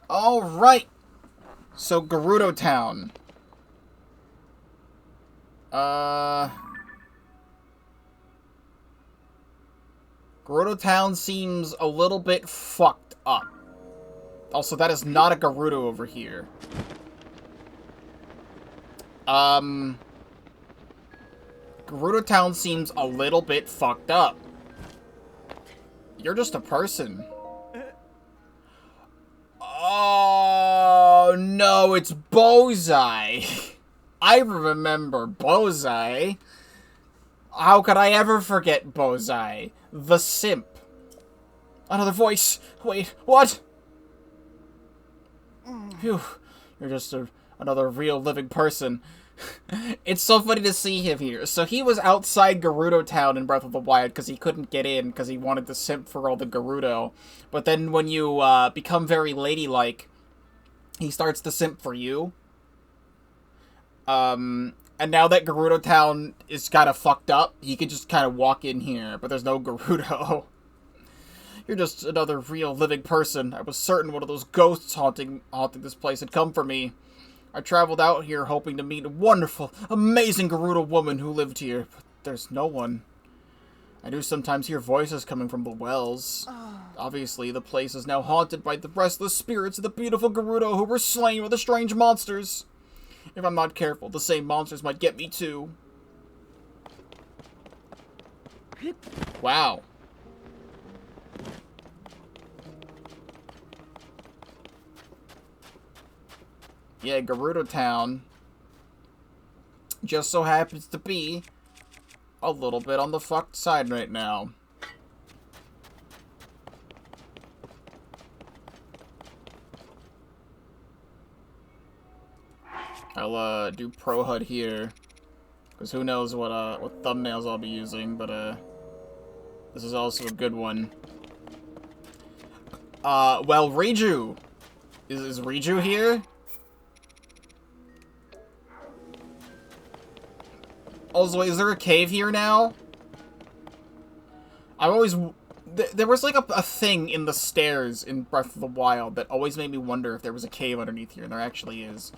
Alright. So, Gerudo Town. Gerudo Town seems a little bit fucked up. Also, that is not a Gerudo over here. Gerudo Town seems a little bit fucked up. You're just a person. Oh, no, it's Bozai. I remember Bozai. How could I ever forget Bozai? The simp. Another voice. Wait, what? Phew. You're just another real living person. It's so funny to see him here. So he was outside Gerudo Town in Breath of the Wild because he couldn't get in because he wanted to simp for all the Gerudo. But then when you become very ladylike, he starts to simp for you. And now that Gerudo Town is kind of fucked up, he could just kind of walk in here, but there's no Gerudo. You're just another real living person. I was certain one of those ghosts haunting this place had come for me. I traveled out here hoping to meet a wonderful, amazing Gerudo woman who lived here, but there's no one. I do sometimes hear voices coming from the wells. Obviously, the place is now haunted by the restless spirits of the beautiful Gerudo who were slain by the strange monsters. If I'm not careful, the same monsters might get me too. Wow. Yeah, Gerudo Town just so happens to be a little bit on the fucked side right now. I'll do Pro HUD here, because who knows what thumbnails I'll be using, but this is also a good one. Well, Riju. Is Riju here? Also, is there a cave here now? I've always... There was like a thing in the stairs in Breath of the Wild that always made me wonder if there was a cave underneath here, and there actually is.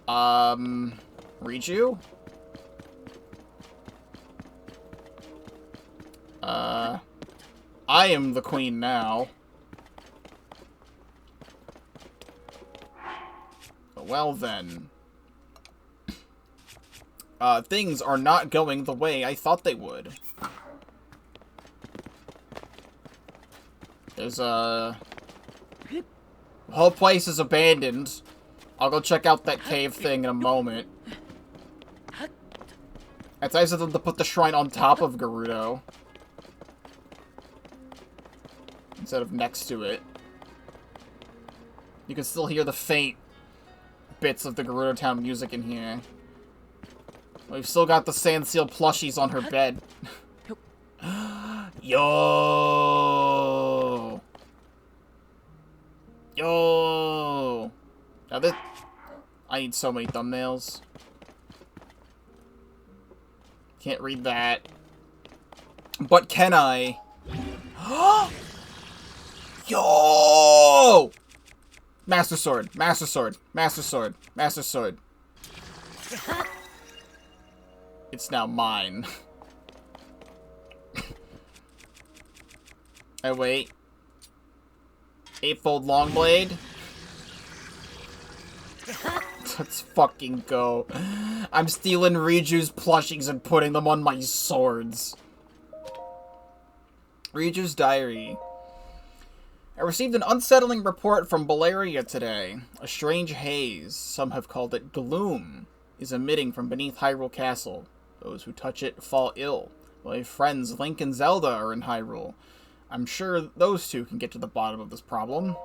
Riju? I am the queen now. Well then. Things are not going the way I thought they would. There's the whole place is abandoned. I'll go check out that cave thing in a moment. It's nice of them to put the shrine on top of Gerudo instead of next to it. You can still hear the faint bits of the Gerudo Town music in here. We've still got the sand seal plushies on her bed. Yo! Yo! Now this... I need so many thumbnails. Can't read that. But can I? Yo! Master Sword, Master Sword, Master Sword, Master Sword. It's now mine. Oh, wait. Eightfold long blade? Let's fucking go. I'm stealing Riju's plushies and putting them on my swords. Riju's diary. I received an unsettling report from Baleria today. A strange haze, some have called it gloom, is emitting from beneath Hyrule Castle. Those who touch it fall ill. My friends Link and Zelda are in Hyrule. I'm sure those two can get to the bottom of this problem.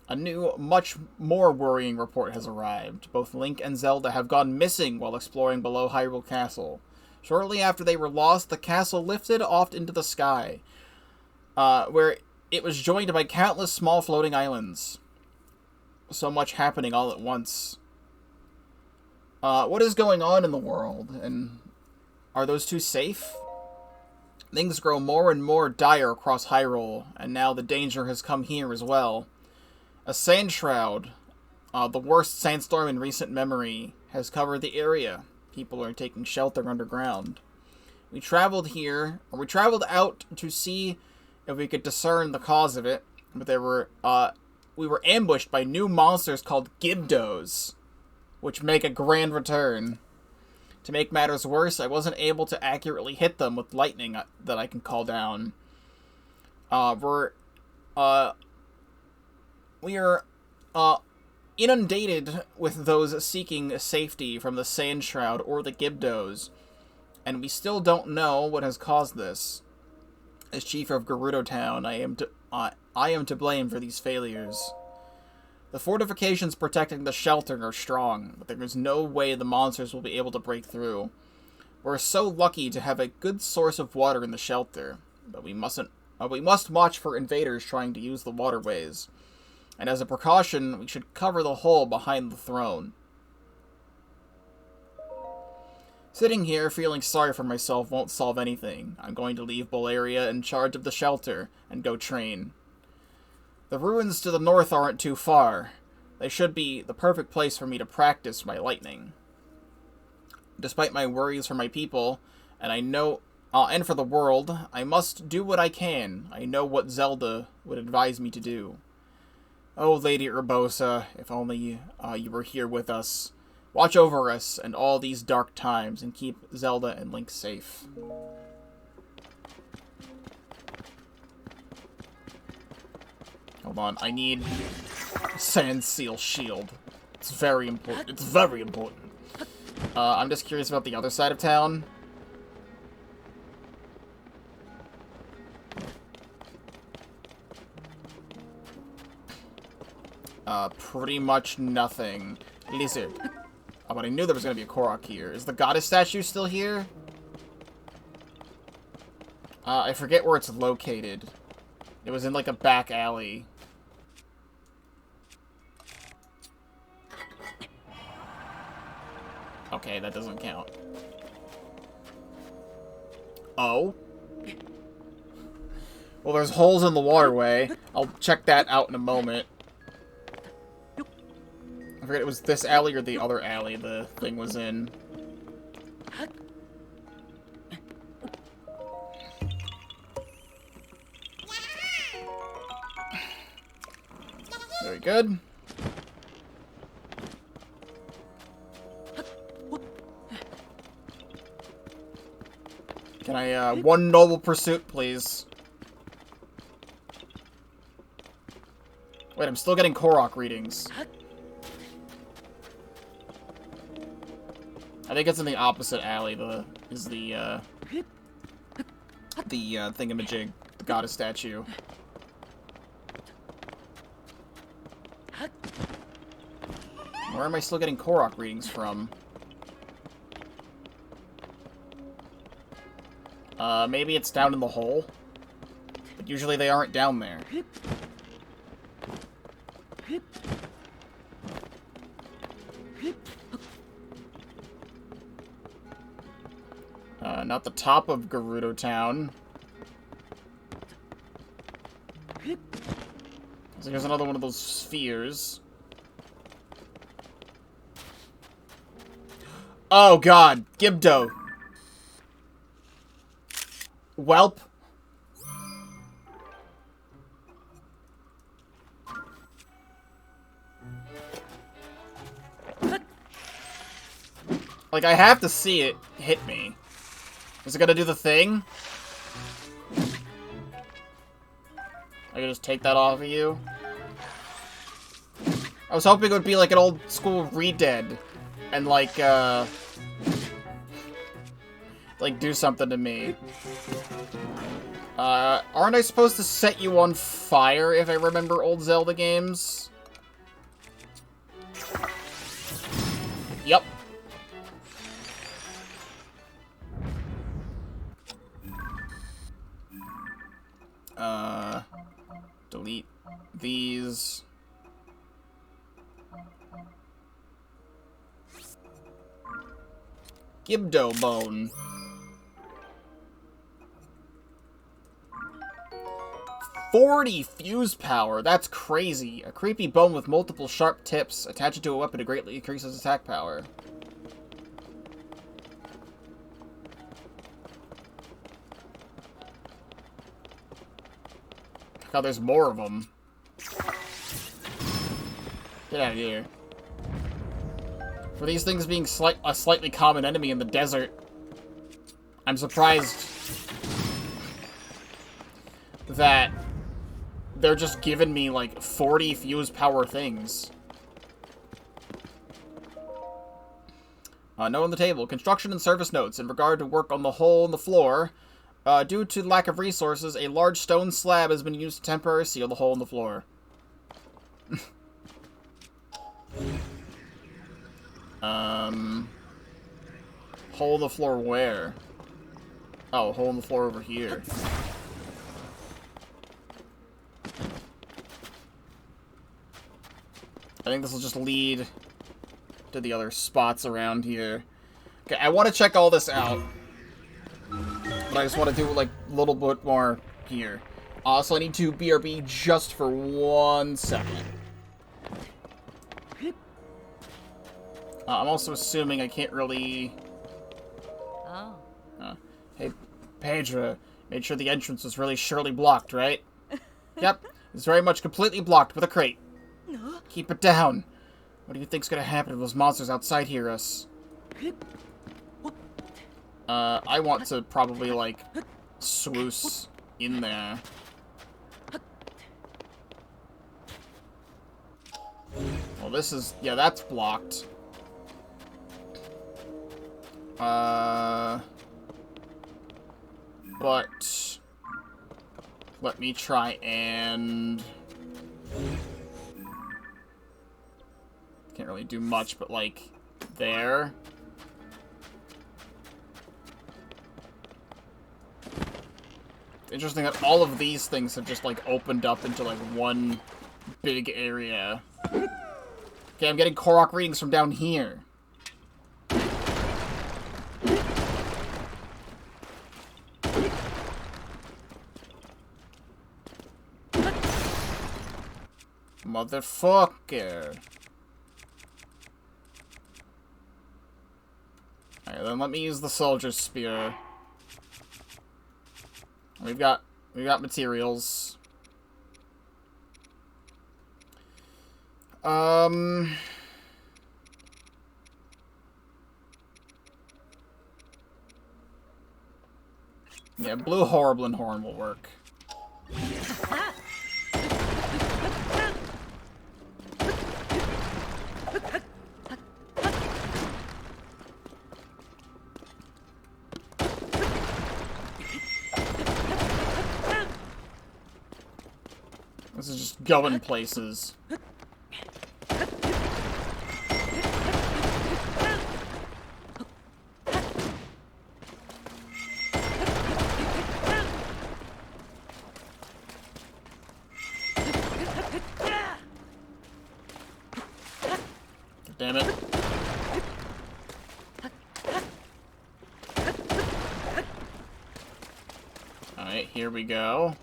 A new, much more worrying report has arrived. Both Link and Zelda have gone missing while exploring below Hyrule Castle. Shortly after they were lost, the castle lifted off into the sky, where it was joined by countless small floating islands. So much happening all at once. What is going on in the world, and are those two safe? Things grow more and more dire across Hyrule, and now the danger has come here as well. A sand shroud, the worst sandstorm in recent memory, has covered the area. People are taking shelter underground. We traveled out to see if we could discern the cause of it, but we were ambushed by new monsters called Gerudos, which make a grand return. To make matters worse, I wasn't able to accurately hit them with lightning that I can call down. We are inundated with those seeking safety from the Sand Shroud or the Gerudos, and we still don't know what has caused this. As chief of Gerudo Town, I am to blame for these failures. The fortifications protecting the shelter are strong, but there is no way the monsters will be able to break through. We're so lucky to have a good source of water in the shelter, but we must watch for invaders trying to use the waterways. And as a precaution, we should cover the hole behind the throne. Sitting here, feeling sorry for myself won't solve anything. I'm going to leave Bularia in charge of the shelter and go train. The ruins to the north aren't too far. They should be the perfect place for me to practice my lightning. Despite my worries for my people, and for the world, I must do what I can. I know what Zelda would advise me to do. Oh, Lady Urbosa, if only you were here with us. Watch over us and all these dark times, and keep Zelda and Link safe. Hold on, I need Sand Seal Shield. It's very important. It's very important. I'm just curious about the other side of town. Pretty much nothing. Lizard. Oh, but I knew there was going to be a Korok here. Is the goddess statue still here? I forget where it's located. It was in, like, a back alley. Okay, that doesn't count. Oh? Well, there's holes in the waterway. I'll check that out in a moment. I forget it was this alley or the other alley the thing was in. Very good. Can I, one noble pursuit, please? Wait, I'm still getting Korok readings. I think it's in the opposite alley, the thingamajig, the goddess statue. Where am I still getting Korok readings from? Maybe it's down in the hole? But usually they aren't down there. Not the top of Gerudo Town. So here's another one of those spheres. Oh god, Gerudo. Welp. Like, I have to see it hit me. Is it gonna do the thing? I can just take that off of you? I was hoping it would be like an old school Re-Dead. And like do something to me. Aren't I supposed to set you on fire if I remember old Zelda games? Yep. Delete these. Gerudo bone. 40 fuse power. That's crazy. A creepy bone with multiple sharp tips. Attach it to a weapon to greatly increases attack power. God, there's more of them. Get out of here. For these things being a slightly common enemy in the desert, I'm surprised that they're just giving me, like, 40 fuse power things. Note on the table. Construction and service notes in regard to work on the hole in the floor. Due to lack of resources, a large stone slab has been used to temporarily seal the hole in the floor. Hole in the floor where? Oh, hole in the floor over here. I think this will just lead to the other spots around here. Okay, I want to check all this out. But I just want to do, like, a little bit more here. So I need to BRB just for 1 second. I'm also assuming I can't really... Oh. Hey, Pedro, made sure the entrance was really surely blocked, right? Yep, it's very much completely blocked with a crate. Keep it down. What do you think's gonna happen if those monsters outside hear us? I want to probably, like, sluice in there. Well, this is... yeah, that's blocked. But... let me try and... can't really do much, but, like, there. Interesting that all of these things have just, like, opened up into, like, one big area. Okay, I'm getting Korok readings from down here. Motherfucker. Alright, then let me use the soldier's spear. We've got materials. Yeah, blue Horriblin horn will work. This is just going places. Damn it. Alright, here we go.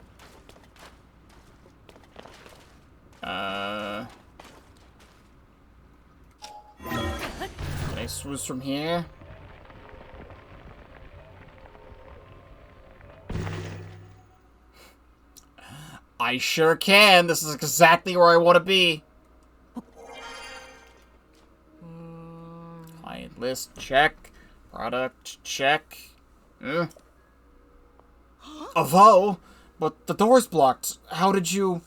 Can I swoosh from here? I sure can. This is exactly where I want to be. Client list, check. Product, check. Avo? But the door's blocked. How did you...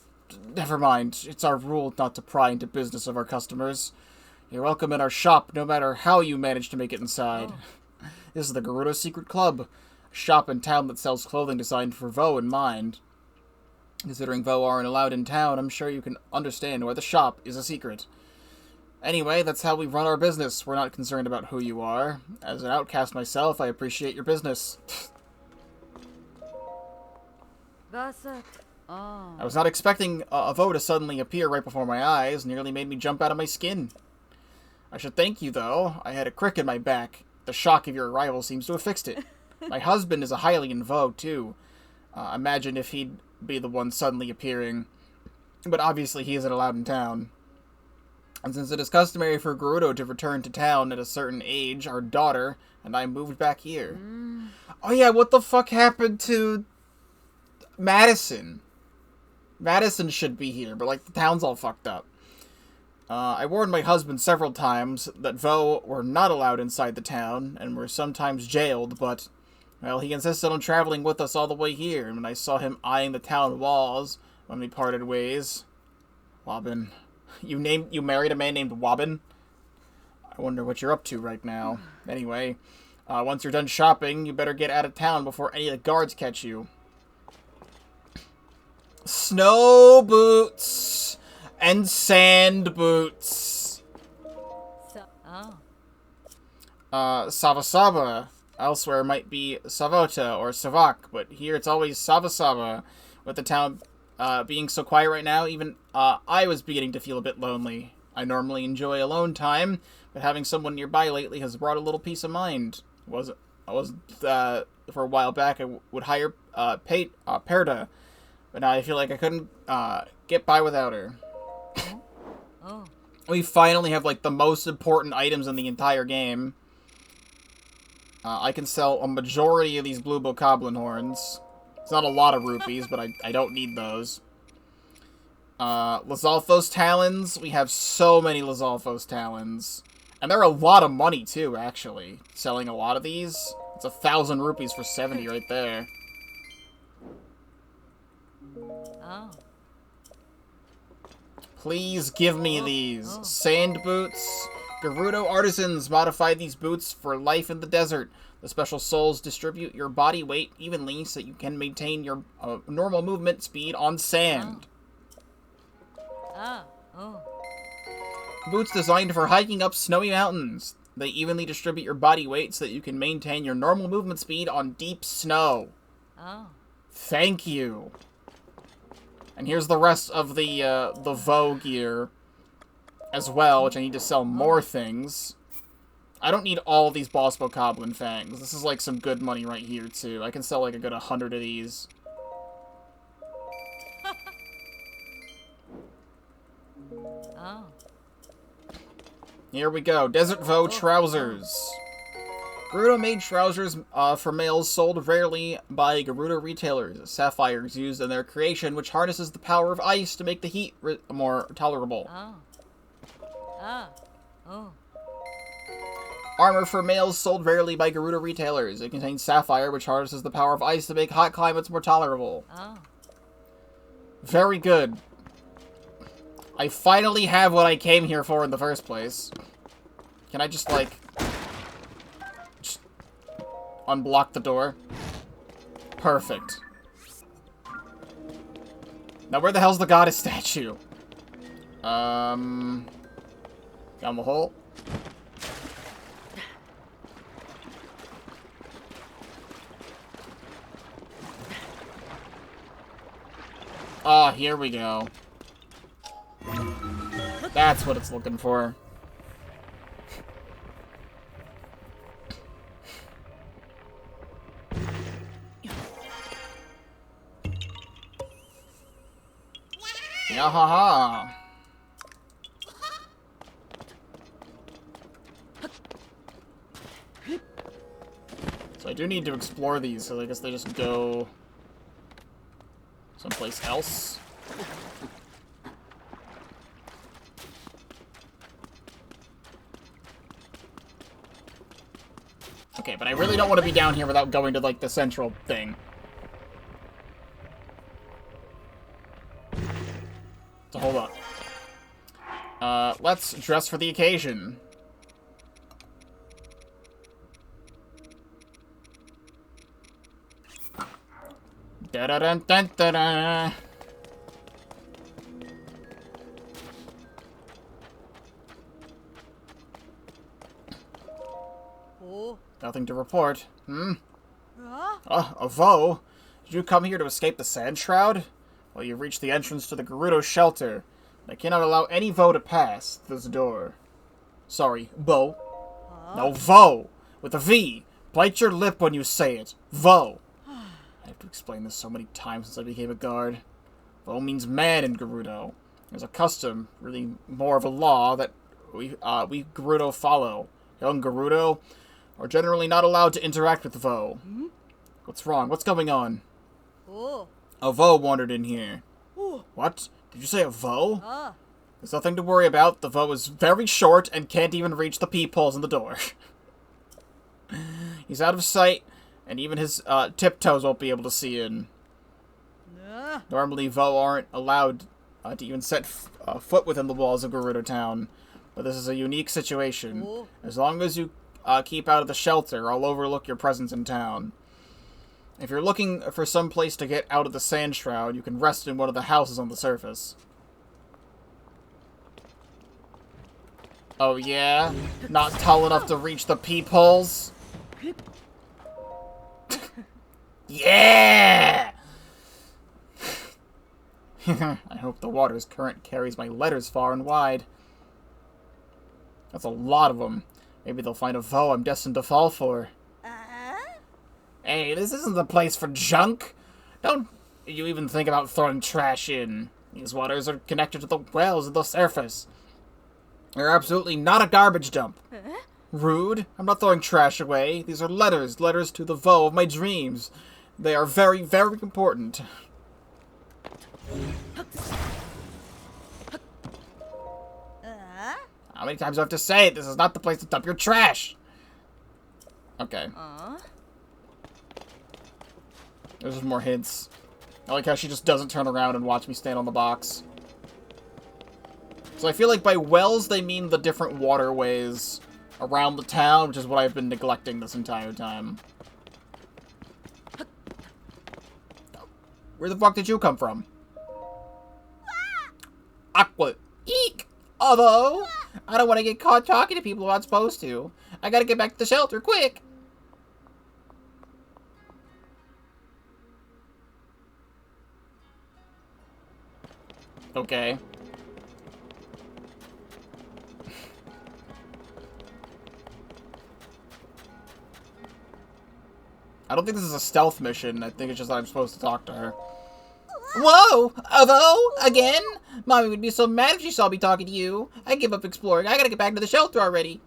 Never mind. It's our rule not to pry into business of our customers. You're welcome in our shop, no matter how you manage to make it inside. Oh. This is the Gerudo Secret Club, a shop in town that sells clothing designed for Vo in mind. Considering Vo aren't allowed in town, I'm sure you can understand why the shop is a secret. Anyway, that's how we run our business. We're not concerned about who you are. As an outcast myself, I appreciate your business. I was not expecting a Vo to suddenly appear right before my eyes. Nearly made me jump out of my skin. I should thank you, though. I had a crick in my back. The shock of your arrival seems to have fixed it. My husband is a Hylian Vo, too. Imagine if he'd be the one suddenly appearing. But obviously he isn't allowed in town. And since it is customary for Gerudo to return to town at a certain age, our daughter and I moved back here. Oh yeah, what the fuck happened to Madison? Madison should be here, but like the town's all fucked up. I warned my husband several times that Vo were not allowed inside the town and were sometimes jailed, but, well, he insisted on traveling with us all the way here, and when I saw him eyeing the town walls when we parted ways. Wobbin. You married a man named Wobbin? I wonder what you're up to right now. Anyway, once you're done shopping, you better get out of town before any of the guards catch you. Snow boots and sand boots. Savasaba. Elsewhere might be Savota or Savak, but here it's always Savasaba. With the town being so quiet right now, even I was beginning to feel a bit lonely. I normally enjoy alone time, but having someone nearby lately has brought a little peace of mind. For a while back, I would hire Perda, but now I feel like I couldn't get by without her. Oh. We finally have, like, the most important items in the entire game. I can sell a majority of these blue bokoblin horns. It's not a lot of rupees, but I don't need those. Lizalfos talons. We have so many Lizalfos talons. And they're a lot of money, too, actually. Selling a lot of these. It's 1,000 rupees for 70 right there. Oh. Please give me these. Sand boots. Gerudo artisans modify these boots for life in the desert. The special soles distribute your body weight evenly so you can maintain your normal movement speed on sand. Boots designed for hiking up snowy mountains. They evenly distribute your body weight so that you can maintain your normal movement speed on deep snow. Thank you. And here's the rest of the Vo gear as well, which I need to sell more things. I don't need all these boss bokoblin fangs. This is like some good money right here too. I can sell like a good 100 of these. Here we go. Desert Vo trousers. Gerudo made trousers for males sold rarely by Gerudo retailers. Sapphire is used in their creation, which harnesses the power of ice to make the heat more tolerable. Armor for males sold rarely by Gerudo retailers. It contains sapphire, which harnesses the power of ice to make hot climates more tolerable. Very good. I finally have what I came here for in the first place. Can I just, like... just unblock the door? Perfect. Now where the hell's the goddess statue? Down the hole? Ah, here we go. That's what it's looking for. Yahaha. So I do need to explore these, so I guess they just go someplace else. Okay, but I really don't want to be down here without going to, like, the central thing. So hold on. Let's dress for the occasion. Da-da-dun-dun-da-da. Nothing to report. A Vo? Did you come here to escape the Sand Shroud? Well, you've reached the entrance to the Gerudo shelter. I cannot allow any Vo to pass this door. Sorry, Bo. No, Vo! With a V. Bite your lip when you say it. Vo. have to explain this so many times since I became a guard. Vo means man in Gerudo. There's a custom, really more of a law, that we Gerudo follow. Young Gerudo are generally not allowed to interact with Vo. What's wrong? What's going on? Oh. A Vo wandered in here. Oh. What? Did you say a Vo? Ah. There's nothing to worry about. The Vo is very short and can't even reach the peepholes in the door. He's out of sight, and even his tiptoes won't be able to see in. Nah. Normally, Vo aren't allowed to even set foot within the walls of Gerudo Town, but this is a unique situation. Oh. As long as you keep out of the shelter, I'll overlook your presence in town. If you're looking for some place to get out of the sand shroud, you can rest in one of the houses on the surface. Oh yeah? Not tall enough to reach the peepholes? Yeah! I hope the water's current carries my letters far and wide. That's a lot of them. Maybe they'll find a Vo I'm destined to fall for. Hey, this isn't the place for junk. Don't you even think about throwing trash in. These waters are connected to the wells at the surface. They're absolutely not a garbage dump. Rude. I'm not throwing trash away. These are letters. Letters to the Vo of my dreams. They are very, very important. How many times do I have to say it? This is not the place to dump your trash. Okay. There's more hints. I like how she just doesn't turn around and watch me stand on the box. So I feel like by wells, they mean the different waterways around the town, which is what I've been neglecting this entire time. Where the fuck did you come from? Aqua. Eek! Although, I don't want to get caught talking to people I'm not supposed to. I gotta get back to the shelter, quick! Okay. I don't think this is a stealth mission. I think it's just that I'm supposed to talk to her. Whoa! Vo? Again? Mommy would be so mad if she saw me talking to you. I give up exploring. I gotta get back to the shelter already.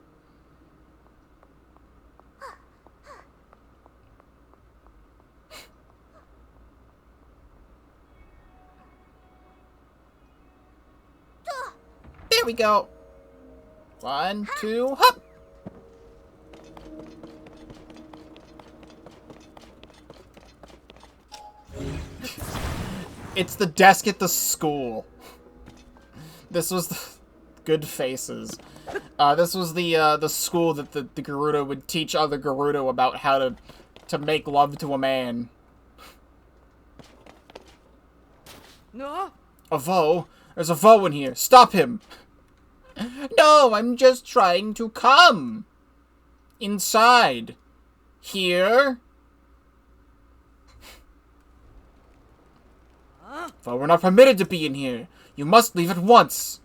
There we go. 1, 2, hop! It's the desk at the school. This was the good faces. This was the school that the Gerudo would teach other Gerudo about how to make love to a man. No. A Vo? There's a Vo in here. Stop him. No, I'm just trying to come. Inside. Here. Vo, we're not permitted to be in here. You must leave at once.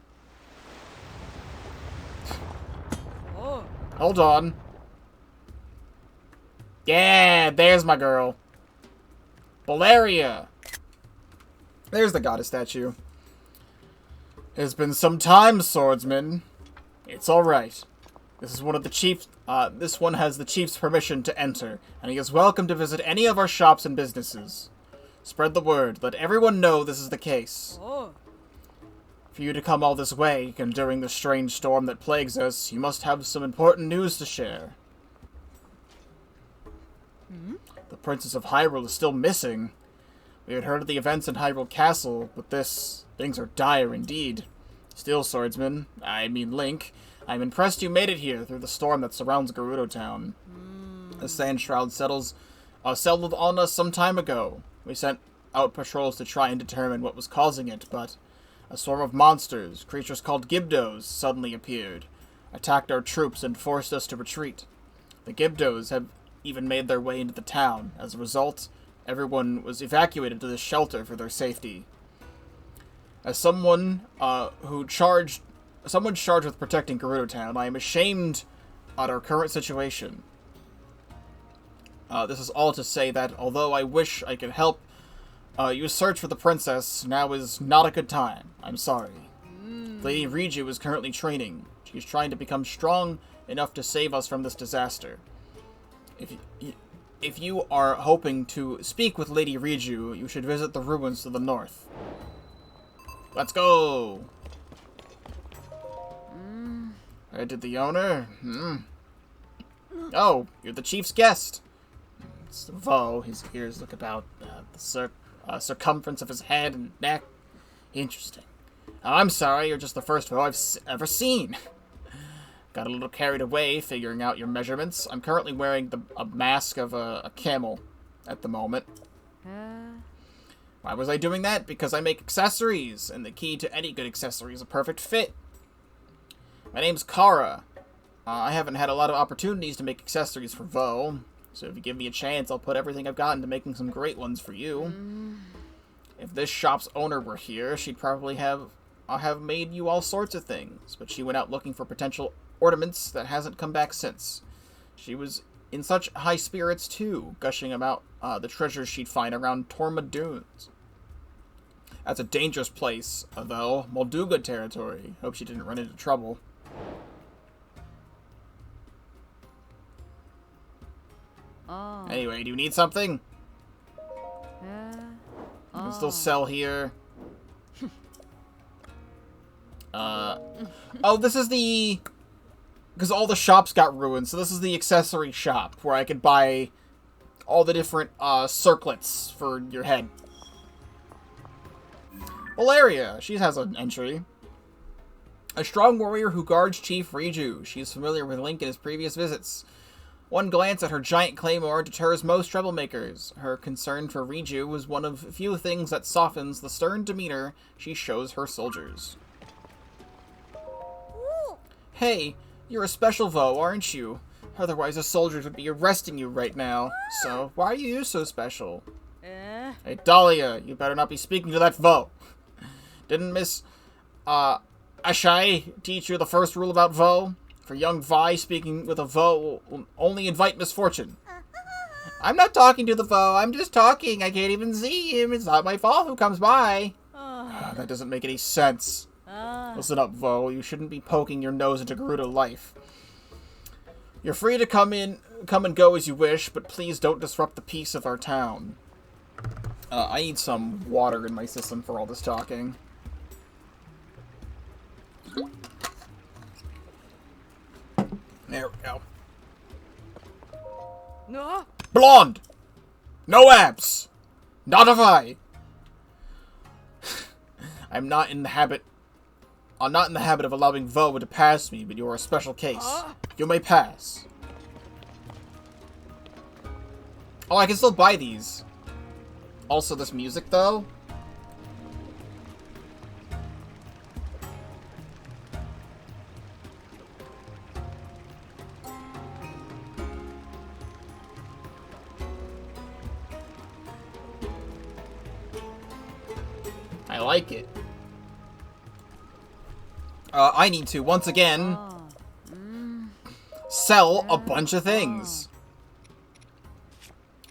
Oh. Hold on. Yeah, there's my girl. Valeria. There's the goddess statue. It's been some time, swordsman. It's alright. This is one of the chiefs. This one has the chief's permission to enter, and he is welcome to visit any of our shops and businesses. Spread the word. Let everyone know this is the case. Oh. For you to come all this way, and during the strange storm that plagues us, you must have some important news to share. The Princess of Hyrule is still missing. We had heard of the events in Hyrule Castle, but things are dire indeed. Still, swordsman, I mean Link, I'm impressed you made it here through the storm that surrounds Gerudo Town. The sand shroud settled on us some time ago. We sent out patrols to try and determine what was causing it, but a swarm of monsters, creatures called Gibdos, suddenly appeared, attacked our troops, and forced us to retreat. The Gibdos have even made their way into the town. As a result, everyone was evacuated to this shelter for their safety. As someone charged with protecting Gerudo Town, I am ashamed at our current situation. This is all to say that, although I wish I could help you search for the princess, now is not a good time. I'm sorry. Lady Riju is currently training. She's trying to become strong enough to save us from this disaster. If you are hoping to speak with Lady Riju, you should visit the ruins to the north. Let's go! Did the owner? Oh, you're the chief's guest. It's Vo. His ears look about the circumference of his head and neck. Interesting. I'm sorry, you're just the first Vo I've ever seen. Got a little carried away figuring out your measurements. I'm currently wearing a mask of a camel at the moment. Why was I doing that? Because I make accessories, and the key to any good accessory is a perfect fit. My name's Kara. I haven't had a lot of opportunities to make accessories for Vo, so if you give me a chance, I'll put everything I've got into making some great ones for you. If this shop's owner were here, she'd probably have made you all sorts of things, but she went out looking for potential ornaments that hasn't come back since. She was in such high spirits, too, gushing about the treasures she'd find around Torma Dunes. That's a dangerous place, though. Molduga territory. Hope she didn't run into trouble. Anyway, do you need something? You can still sell here. Oh, this is the... Because all the shops got ruined, so this is the accessory shop, where I could buy all the different, circlets for your head. Valeria, she has an entry. A strong warrior who guards Chief Riju. She's familiar with Link in his previous visits. One glance at her giant claymore deters most troublemakers. Her concern for Riju was one of few things that softens the stern demeanor she shows her soldiers. Hey, you're a special Vo, aren't you? Otherwise the soldiers would be arresting you right now. So, why are you so special? Hey, Dahlia, you better not be speaking to that Vo. Didn't Miss, Ashai teach you the first rule about Vo? For young Vi, speaking with a Vo will only invite misfortune. I'm not talking to the Vo, I'm just talking. I can't even see him. It's not my fault who comes by. That doesn't make any sense. Listen up, Vo. You shouldn't be poking your nose into Gerudo life. You're free to come and go as you wish, but please don't disrupt the peace of our town. I need some water in my system for all this talking. There we go. No. Blonde! No abs! Not a Vi! I'm not in the habit of allowing Vo to pass me, but you're a special case. You may pass. Oh, I can still buy these. Also, this music, though. I like it. I need to, once again, sell a bunch of things.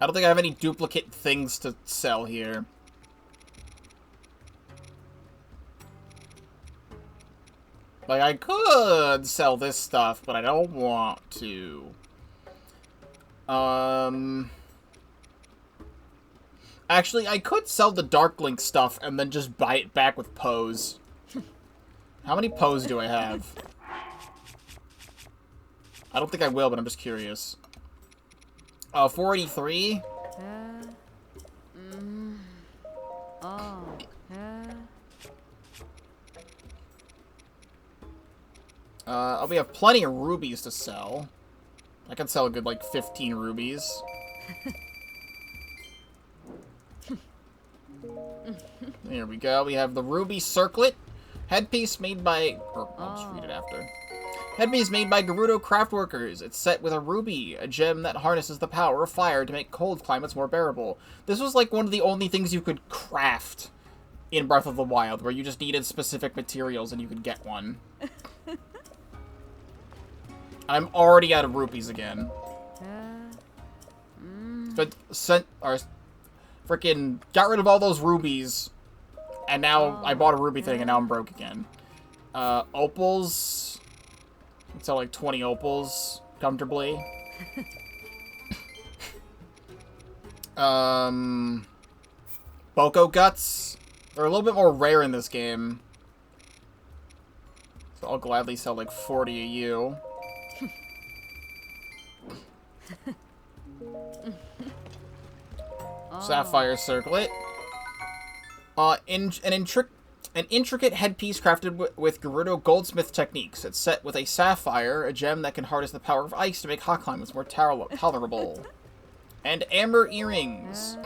I don't think I have any duplicate things to sell here. Like, I could sell this stuff, but I don't want to. Actually, I could sell the Dark Link stuff and then just buy it back with Pose. How many Pose do I have? I don't think I will, but I'm just curious. 483? We have plenty of rubies to sell. I can sell a good, like, 15 rubies. There we go. We have the ruby circlet. Headpiece made by... Or, I'll just read it after. Headpiece made by Gerudo craftworkers. It's set with a ruby, a gem that harnesses the power of fire to make cold climates more bearable. This was like one of the only things you could craft in Breath of the Wild, where you just needed specific materials and you could get one. I'm already out of rupees again. but sent or freaking got rid of all those rubies, and now I bought a ruby thing, and now I'm broke again. Opals. I sell like 20 opals comfortably. Boko guts. They're a little bit more rare in this game. So I'll gladly sell like 40 of you. Sapphire circlet. An intricate headpiece crafted with Gerudo goldsmith techniques. It's set with a sapphire, a gem that can harness the power of ice to make hot climates more tolerable. And amber earrings.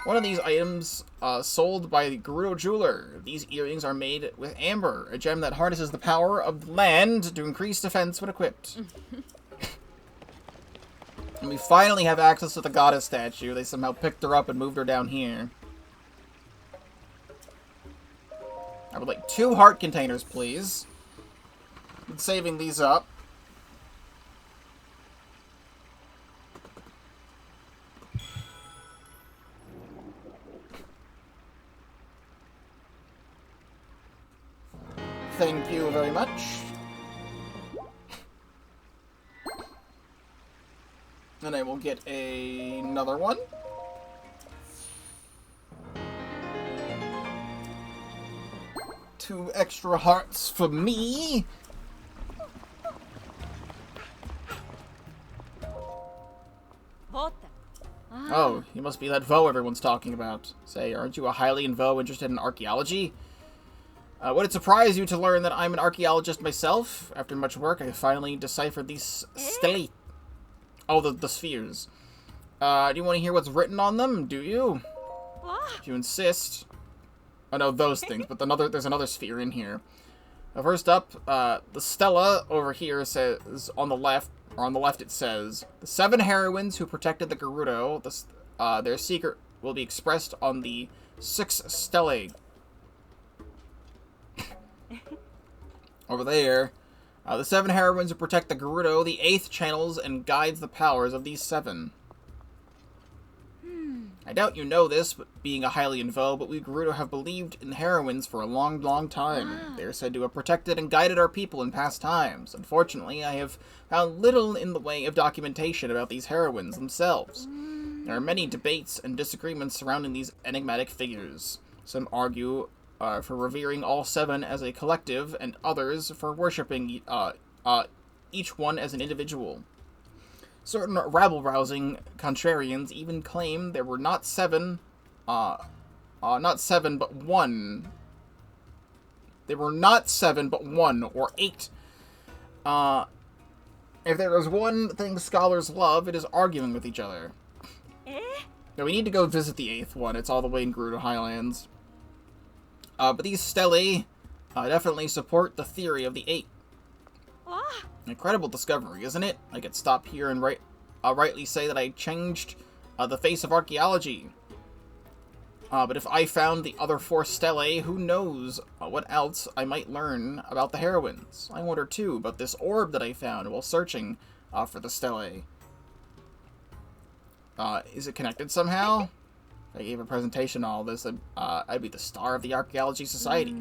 One of these items sold by the Gerudo jeweler. These earrings are made with amber, a gem that harnesses the power of land to increase defense when equipped. And we finally have access to the goddess statue. They somehow picked her up and moved her down here. I would like 2 heart containers, please. I'm saving these up. Thank you very much. And I will get another one. Two extra hearts for me. Oh, you must be that Vo everyone's talking about. Say, aren't you a Hylian Vo interested in archaeology? Would it surprise you to learn that I'm an archaeologist myself? After much work, I finally deciphered these stelae. Oh, the spheres. Do you want to hear what's written on them? Do you? If you insist. Oh no, those things, but there's another sphere in here. First up, the stela over here says, on the left it says, the 7 heroines who protected the Gerudo, their secret will be expressed on the 6 stelae. Over there, the 7 heroines who protect the Gerudo, the 8th channels and guides the powers of these 7. I doubt you know this, but being a Hylian Vo, but we Gerudo have believed in heroines for a long, long time. They are said to have protected and guided our people in past times. Unfortunately, I have found little in the way of documentation about these heroines themselves. There are many debates and disagreements surrounding these enigmatic figures. Some argue for revering all 7 as a collective, and others for worshipping each one as an individual. Certain rabble-rousing contrarians even claim there were not 7, not 7 but 1. There were not 7 but 1, or 8. If there is one thing scholars love, it is arguing with each other. Now, we need to go visit the 8th one. It's all the way in Gerudo Highlands. But these stelae definitely support the theory of the 8. An incredible discovery, isn't it? I could stop here and rightly say that I changed the face of archaeology. But if I found the other 4 stelae, who knows what else I might learn about the heroines. I wonder, too, about this orb that I found while searching for the stelae. Is it connected somehow? If I gave a presentation on all this, I'd be the star of the Archaeology Society.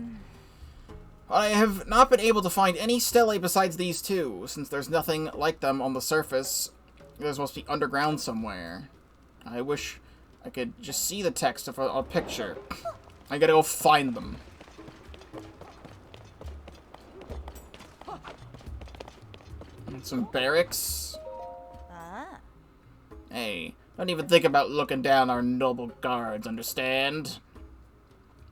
I have not been able to find any stelae besides these 2, since there's nothing like them on the surface. They're supposed to be underground somewhere. I wish I could just see the text of a picture. I gotta go find them. And some barracks. Hey, don't even think about looking down our noble guards, understand?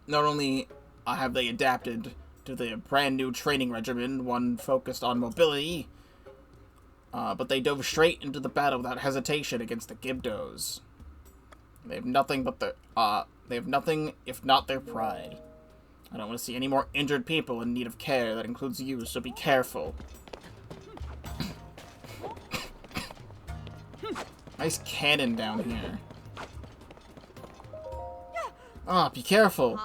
Not only have they adapted to the brand new training regimen, one focused on mobility, but they dove straight into the battle without hesitation against the Gibdos. They have nothing but they have nothing if not their pride. I don't want to see any more injured people in need of care. That includes you, so be careful. Nice cannon down here. Be careful.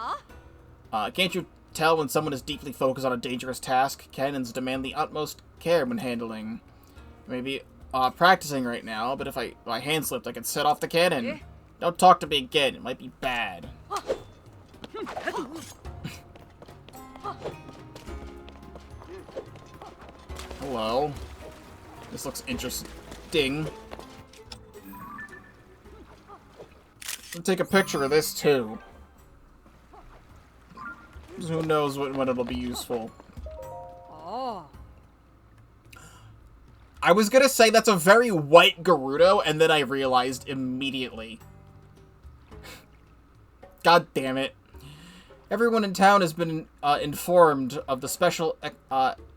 Can't you tell when someone is deeply focused on a dangerous task? Cannons demand the utmost care when handling. Maybe practicing right now, but if I hand slipped, I could set off the cannon. Yeah. Don't talk to me again. It might be bad. Hello. This looks interesting. I'll take a picture of this, too. Who knows when it'll be useful. Oh. I was gonna say that's a very white Gerudo, and then I realized immediately. God damn it. Everyone in town has been informed of the special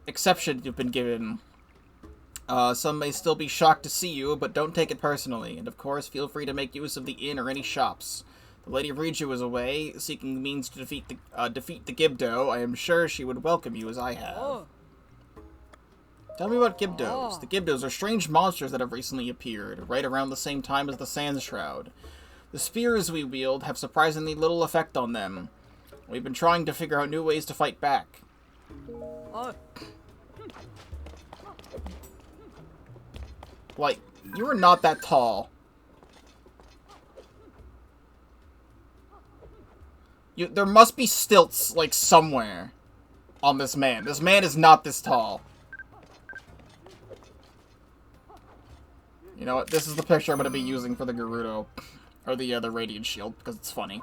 exception you've been given. Some may still be shocked to see you, but don't take it personally. And of course, feel free to make use of the inn or any shops. The Lady Riju is away, seeking means to defeat the Gibdo. I am sure she would welcome you as I have. Oh. Tell me about Gibdos. Oh. The Gibdos are strange monsters that have recently appeared, right around the same time as the Sand Shroud. The spears we wield have surprisingly little effect on them. We've been trying to figure out new ways to fight back. Oh. Like, you are not that tall. There must be stilts, like, somewhere on this man. This man is not this tall. You know what? This is the picture I'm going to be using for the Gerudo. Or the Radiant Shield, because it's funny.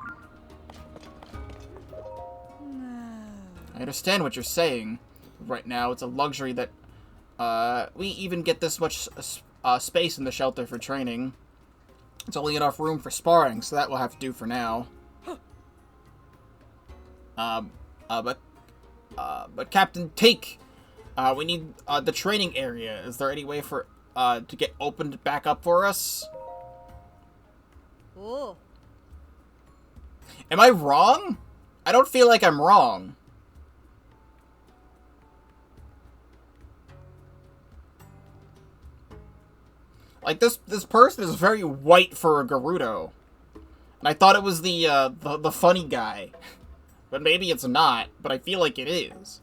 I understand what you're saying. Right now, it's a luxury that we even get this much space in the shelter for training. It's only enough room for sparring, so that will have to do for now. But Captain Take, we need the training area. Is there any way for to get opened back up for us? Oh. Am I wrong? I don't feel like I'm wrong. Like, this person is very white for a Gerudo. And I thought it was the funny guy. But maybe it's not, but I feel like it is.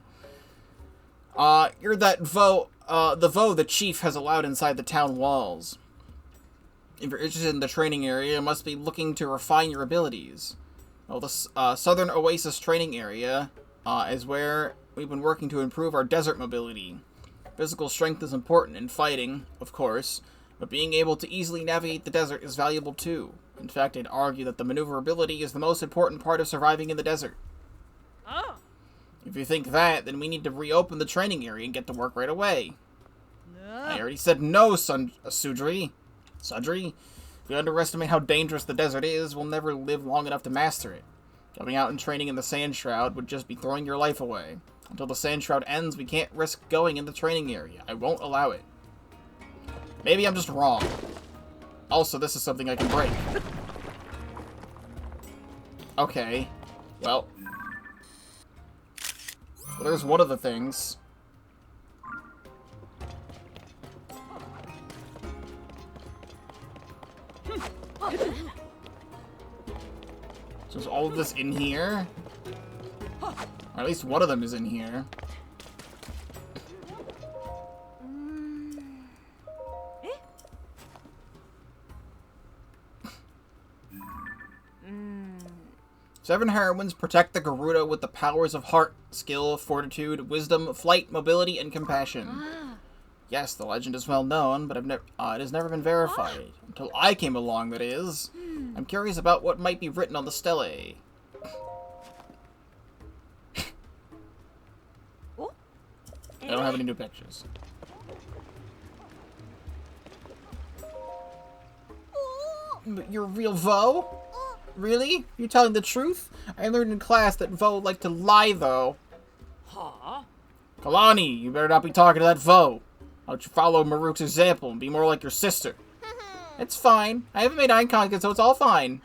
You're that the chief has allowed inside the town walls. If you're interested in the training area, you must be looking to refine your abilities. Well, the Southern Oasis training area is where we've been working to improve our desert mobility. Physical strength is important in fighting, of course, but being able to easily navigate the desert is valuable too. In fact, I'd argue that the maneuverability is the most important part of surviving in the desert. Oh. If you think that, then we need to reopen the training area and get to work right away. No. I already said no, Sudri. If we underestimate how dangerous the desert is, we'll never live long enough to master it. Going out and training in the Sand Shroud would just be throwing your life away. Until the Sand Shroud ends, we can't risk going in the training area. I won't allow it. Maybe I'm just wrong. Also, this is something I can break. Okay. Well, there's one of the things. So is all of this in here? Or at least one of them is in here. Seven heroines protect the Gerudo with the powers of heart, skill, fortitude, wisdom, flight, mobility, and compassion. Yes, the legend is well known, but it has never been verified. Until I came along, that is. I'm curious about what might be written on the stele. I don't have any new pictures. You're real Vo? Really? You're telling the truth? I learned in class that Vo like to lie, though. Huh? Kalani, you better not be talking to that Vo. Why don't you follow Maruk's example and be more like your sister? It's fine. I haven't made eye contact, so it's all fine.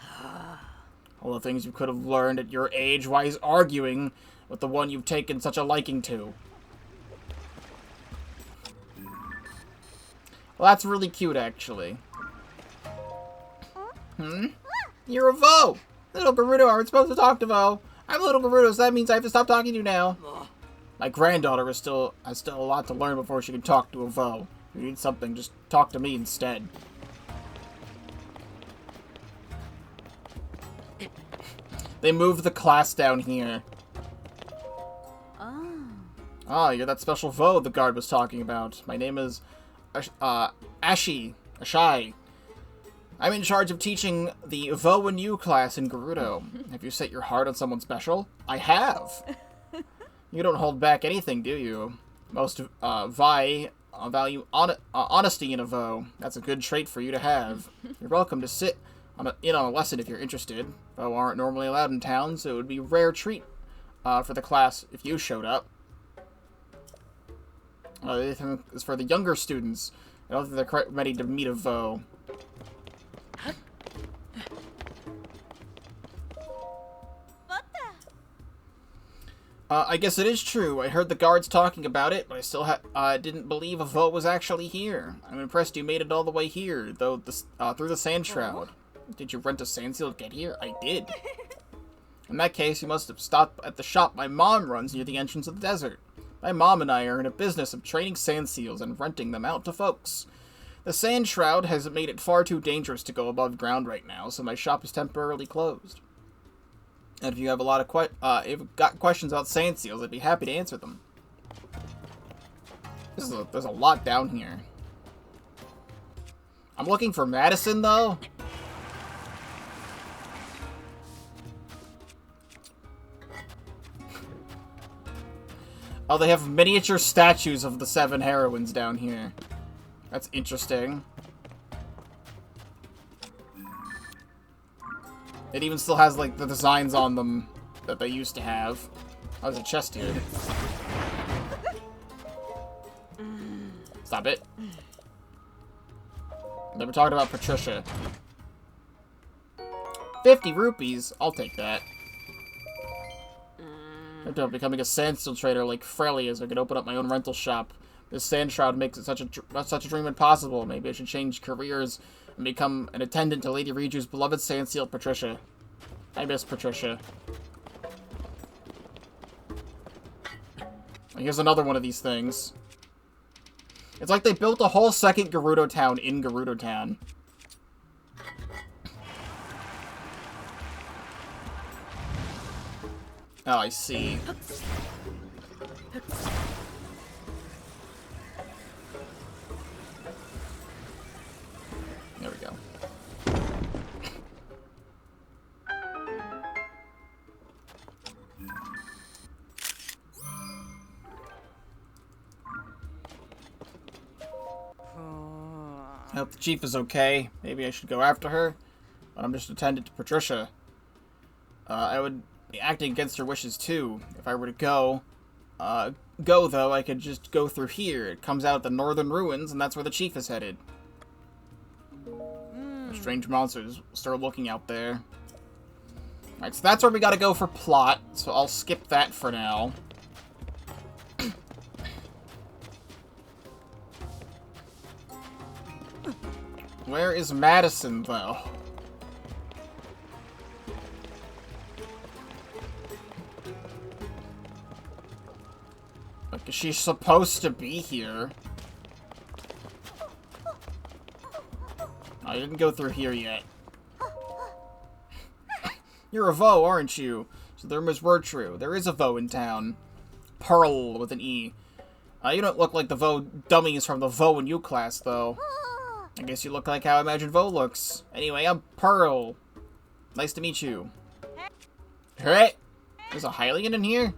All the things you could have learned at your age, why he's arguing with the one you've taken such a liking to. Well, that's really cute, actually. You're a Vo! Little Gerudo aren't supposed to talk to Vo. I'm a little Gerudo, so that means I have to stop talking to you now. My granddaughter has still a lot to learn before she can talk to a Vo. If you need something, just talk to me instead. They moved the class down here. Oh. Ah, you're that special Vo the guard was talking about. My name is Ashai. I'm in charge of teaching the Vo and You class in Gerudo. Have you set your heart on someone special? I have. You don't hold back anything, do you? Most Vi value honesty in a Vo. That's a good trait for you to have. You're welcome to sit in on a lesson if you're interested. Vo aren't normally allowed in town, so it would be a rare treat for the class if you showed up. This is for the younger students. I don't think they're quite ready to meet a Vo. I guess it is true. I heard the guards talking about it, but I still didn't believe a Vo was actually here. I'm impressed you made it all the way here, though through the sand shroud. Did you rent a sand seal to get here? I did. In that case, you must have stopped at the shop my mom runs near the entrance of the desert. My mom and I are in a business of training sand seals and renting them out to folks. The sand shroud has made it far too dangerous to go above ground right now, so my shop is temporarily closed. And if you have a lot of if you've got questions about sand seals, I'd be happy to answer them. There's a lot down here. I'm looking for Madison, though. Oh, they have miniature statues of the 7 heroines down here. That's interesting. It even still has, like, the designs on them that they used to have. Oh, there's a chest here. Stop it. They were talking about Patricia. 50 rupees? I'll take that. I'm becoming a sandsteel trader like Frelly as I could open up my own rental shop. This sand shroud makes it such a dream impossible. Maybe I should change careers and become an attendant to Lady Riju's beloved sandsteel Patricia. I miss Patricia. Here's another one of these things. It's like they built a whole second Gerudo town in Gerudo town. Oh, I see. There we go. I hope the chief is okay. Maybe I should go after her. But I'm just attendant to Patricia. I would be acting against her wishes too. If I were to go though, I could just go through here. It comes out at the northern ruins, and that's where the chief is headed. Strange monsters. Start looking out there. Alright, so that's where we gotta go for plot, so I'll skip that for now. Where is Madison, though? Like, is she supposed to be here? I didn't go through here yet. You're a Vo, aren't you? So the rumors were true. There is a Vo in town. Pearl with an E. You don't look like the Vo dummies from the Vo and You class, though. I guess you look like how I imagine Vo looks. Anyway, I'm Pearl. Nice to meet you. Hey! There's a Hylian in here?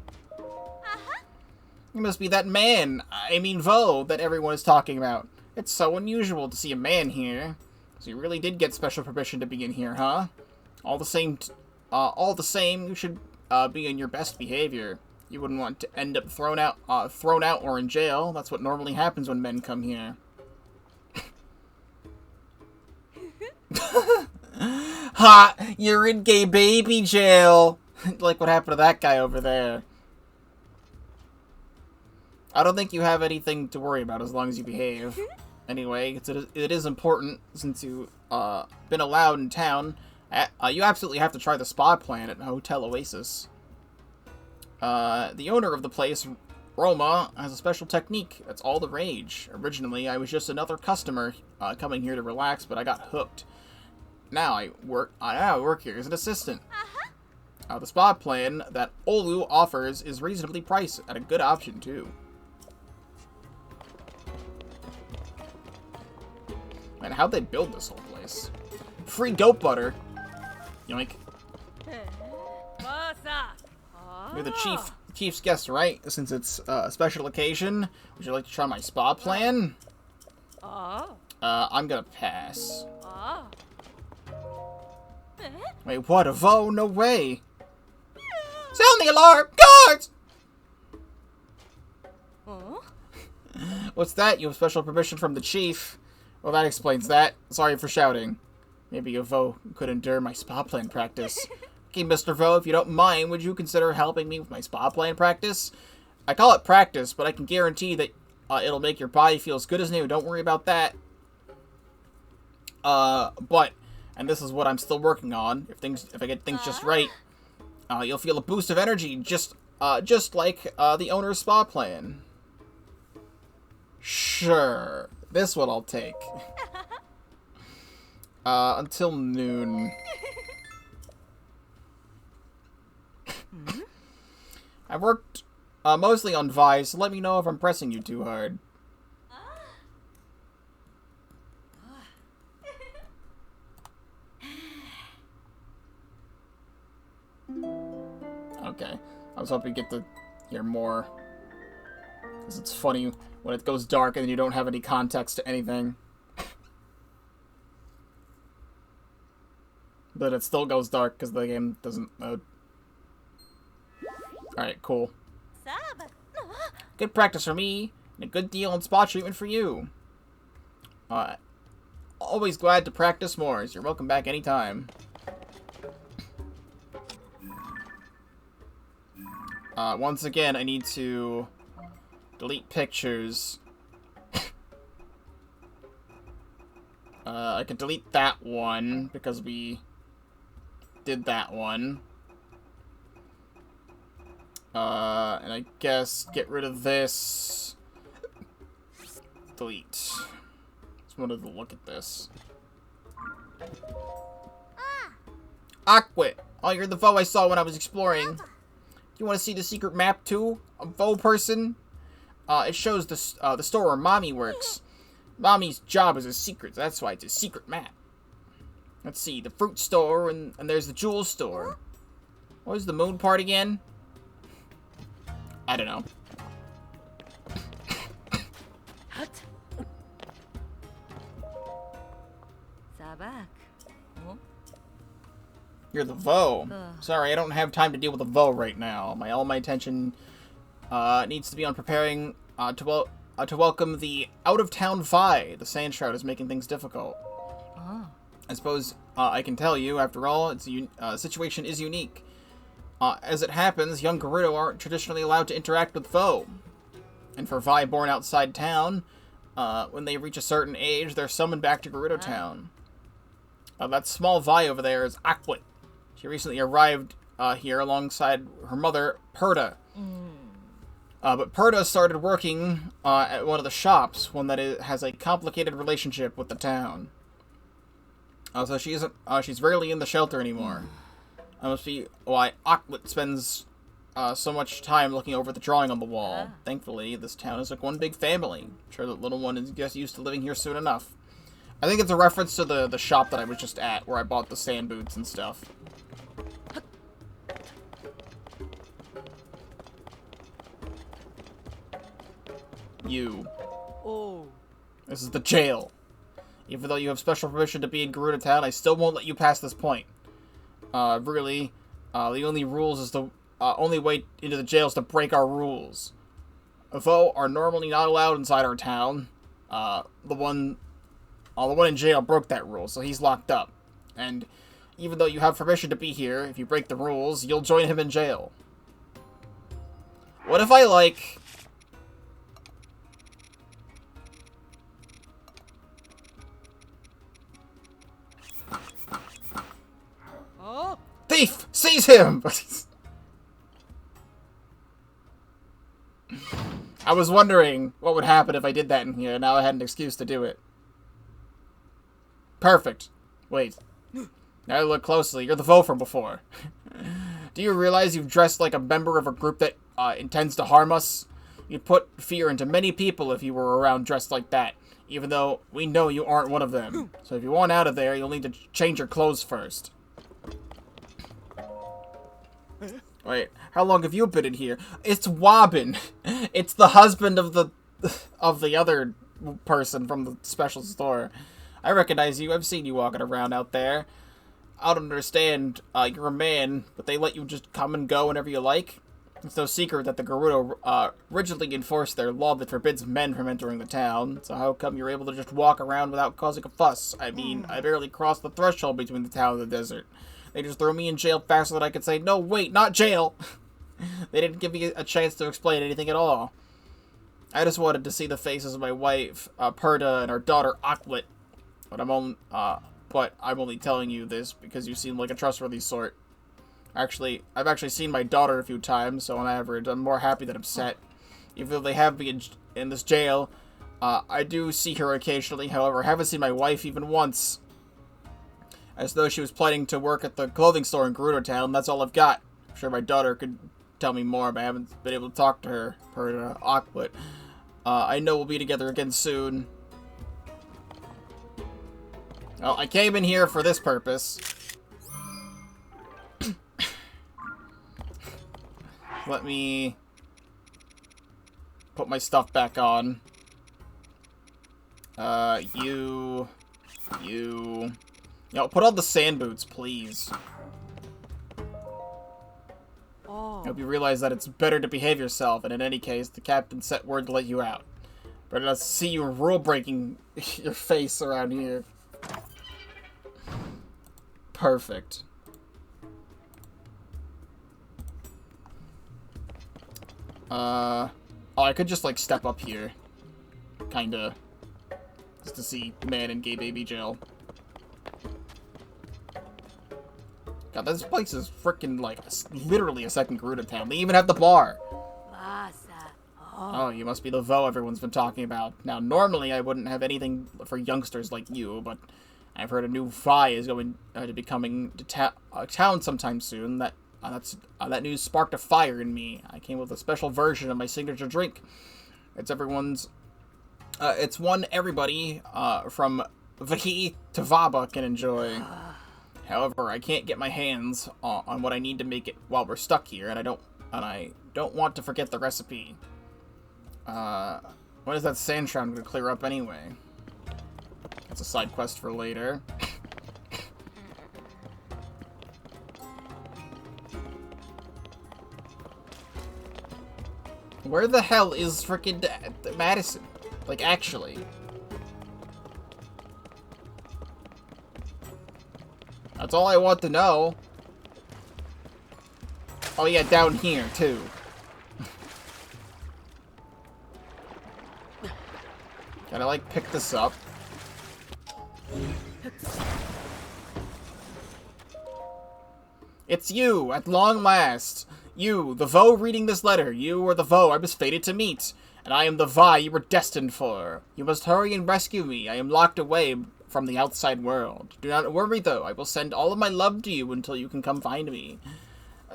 You must be that man, I mean Vo, that everyone is talking about. It's so unusual to see a man here. So you really did get special permission to be in here, huh? All the same, you should be in your best behavior. You wouldn't want to end up thrown out or in jail. That's what normally happens when men come here. Ha! You're in gay baby jail! Like what happened to that guy over there. I don't think you have anything to worry about as long as you behave. Anyway, it is important, since you've been allowed in town. You absolutely have to try the spa plan at Hotel Oasis. The owner of the place Roma has a special technique that's all the rage. Originally, I was just another customer coming here to relax, but I got hooked. Now I work here as an assistant. The spa plan that Olu offers is reasonably priced at a good option, too. Man, how'd they build this whole place? Free goat butter. Yoink. You're the chief's guest, right? Since it's a special occasion, would you like to try my spa plan? I'm gonna pass. Wait, what? A vo? No way. Sound the alarm! Guards! What's that? You have special permission from the chief. Well, that explains that. Sorry for shouting. Maybe a vo could endure my spa plan practice. Okay, Mr. Vo, if you don't mind, would you consider helping me with my spa plan practice? I call it practice, but I can guarantee that it'll make your body feel as good as new. Don't worry about that. And this is what I'm still working on. If I get things just right, you'll feel a boost of energy, just like the owner's spa plan. Sure, this one I'll take. Until noon. I've worked mostly on Vi's, so let me know if I'm pressing you too hard. Okay, I was hoping to get to hear more. Because it's funny when it goes dark and you don't have any context to anything. But it still goes dark because the game doesn't load. Alright, cool. Good practice for me, and a good deal on spa treatment for you. Always glad to practice more, so you're welcome back anytime. Once again, I need to delete pictures. I can delete that one, because we did that one. And I guess get rid of this. Delete. Just wanted to look at this. Aquit! Oh, you're the foe I saw when I was exploring. You want to see the secret map too? A foe person? It shows the store where Mommy works. Mommy's job is a secret, that's why it's a secret map. Let's see, the fruit store, and there's the jewel store. What was the moon part again? I don't know. You're the Vo. Sorry, I don't have time to deal with the Vo right now. All my attention needs to be on preparing to welcome the out-of-town Vi. The Sand Shroud is making things difficult. I suppose I can tell you, after all, it's situation is unique. As it happens, young Gerudo aren't traditionally allowed to interact with foe. And for Vi born outside town, when they reach a certain age, they're summoned back to Gerudo Town. That small Vi over there is Aquit. She recently arrived here alongside her mother, Perda. But Perda started working at one of the shops, one that has a complicated relationship with the town. So she's rarely in the shelter anymore. That must be why Aquit spends so much time looking over the drawing on the wall. Thankfully, this town is like one big family. I'm sure that little one is just used to living here soon enough. I think it's a reference to the shop that I was just at, where I bought the sand boots and stuff. You. Oh. This is the jail. Even though you have special permission to be in Gerudo Town, I still won't let you pass this point. Really, the only rules is the only way into the jail is to break our rules. Vo are normally not allowed inside our town. The one in jail broke that rule, so he's locked up. And even though you have permission to be here, if you break the rules, you'll join him in jail. What if I, like... Thief! Seize him! I was wondering what would happen if I did that in here. Now I had an excuse to do it. Perfect. Wait. Now look closely. You're the Vo from before. Do you realize you've dressed like a member of a group that intends to harm us? You'd put fear into many people if you were around dressed like that, even though we know you aren't one of them. So if you want out of there, you'll need to change your clothes first. Wait, how long have you been in here? It's Wobbin. It's the husband of the other person from the special store. I recognize you. I've seen you walking around out there. I don't understand. You're a man, but they let you just come and go whenever you like. It's no secret that the Gerudo rigidly enforce their law that forbids men from entering the town. So how come you're able to just walk around without causing a fuss? I mean, I barely crossed the threshold between the town and the desert. They just threw me in jail faster than I could say, no, wait, not jail! They didn't give me a chance to explain anything at all. I just wanted to see the faces of my wife, Perda, and our daughter, Aklit. But I'm only telling you this because you seem like a trustworthy sort. Actually, I've actually seen my daughter a few times, so on average, I'm more happy than upset. Even though they have me in this jail, I do see her occasionally. However, I haven't seen my wife even once. As though she was planning to work at the clothing store in Gerudo Town. That's all I've got. I'm sure my daughter could tell me more, but I haven't been able to talk to her. Per Aquit. I know we'll be together again soon. Well, I came in here for this purpose. Let me put my stuff back on. You... Yo, put on the sand boots, please. Oh. I hope you realize that it's better to behave yourself, and in any case, the captain set word to let you out. Better not see you rule-breaking your face around here. Perfect. Oh, I could just, like, step up here. Kinda. Just to see man in gay baby jail. God, this place is freaking, like, literally a second Gerudo town. They even have the bar. Oh, you must be the Vo everyone's been talking about. Now, normally I wouldn't have anything for youngsters like you, but I've heard a new Vi is going to be coming to town sometime soon. That news sparked a fire in me. I came with a special version of my signature drink. It's it's one everybody from Vahi to Vaba can enjoy. However, I can't get my hands on what I need to make it while we're stuck here, and I don't want to forget the recipe. When is that sand shroud going to clear up anyway? That's a side quest for later. Where the hell is frickin' Madison? Like, actually. That's all I want to know. Oh yeah, down here, too. Can I, like, pick this up? It's you, at long last. You, the Vo reading this letter. You are the Vo I was fated to meet. And I am the Vi you were destined for. You must hurry and rescue me. I am locked away from the outside world. Do not worry, though. I will send all of my love to you until you can come find me.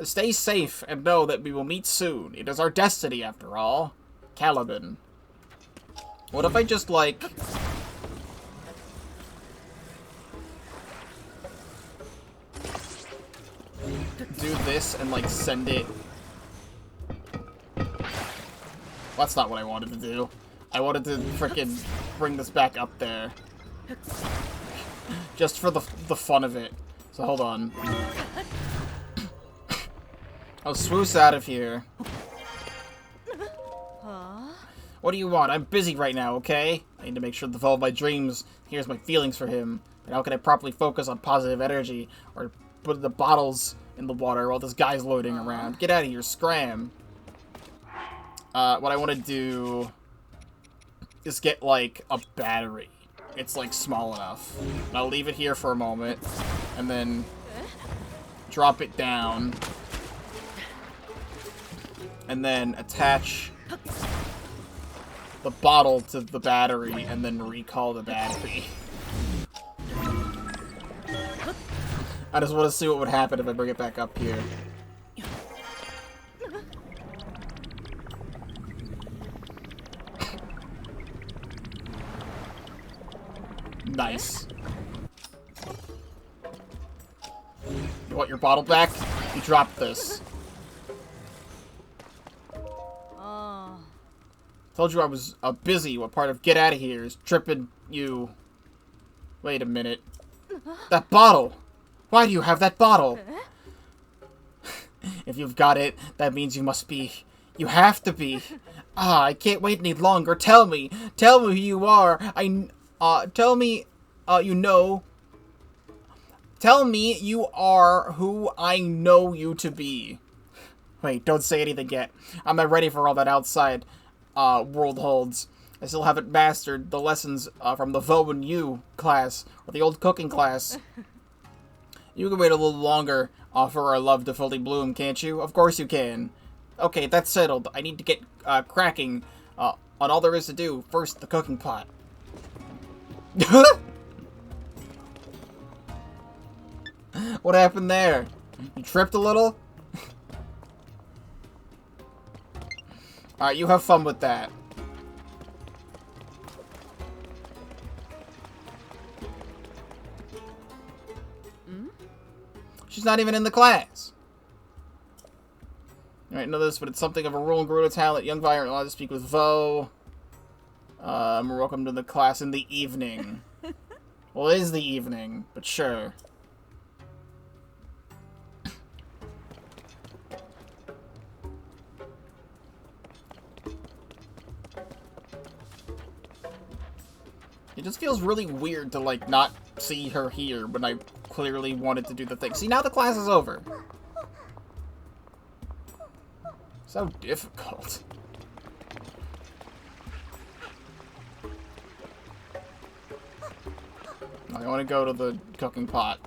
Stay safe and know that we will meet soon. It is our destiny, after all. Caliban. What if I just, like... do this and, like, send it... That's not what I wanted to do. I wanted to frickin' bring this back up there. Just for the fun of it. So hold on. I'll swoosh out of here. What do you want? I'm busy right now, okay? I need to make sure the Vo of my dreams hears my feelings for him. And how can I properly focus on positive energy or put the bottles in the water while this guy's loading around? Get out of here, scram. What I want to do is get, like, a battery. It's, like, small enough. And I'll leave it here for a moment, and then drop it down, and then attach the bottle to the battery and then recall the battery. I just want to see what would happen if I bring it back up here. Nice. You want your bottle back? You dropped this. Told you I was busy. What part of get out of here is tripping you? Wait a minute. That bottle! Why do you have that bottle? If you've got it, that means you must be... You have to be. Ah, I can't wait any longer. Tell me. Tell me who you are. Tell me, you know. Tell me you are who I know you to be. Wait, don't say anything yet. I'm not ready for all that outside world holds. I still haven't mastered the lessons from the Vo and You class, or the old cooking class. You can wait a little longer for our love to fully bloom, can't you? Of course you can. Okay, that's settled. I need to get cracking on all there is to do. First, the cooking pot. What happened there? You tripped a little? Alright, you have fun with that. She's not even in the class. Alright, know this, but it's something of a rule in Gerudo talent. Young Vi aren't allowed to speak with Vo. We're welcome to the class in the evening. Well, it is the evening, but sure. It just feels really weird to, like, not see her here when I clearly wanted to do the thing. See, now the class is over. So difficult. I want to go to the cooking pot.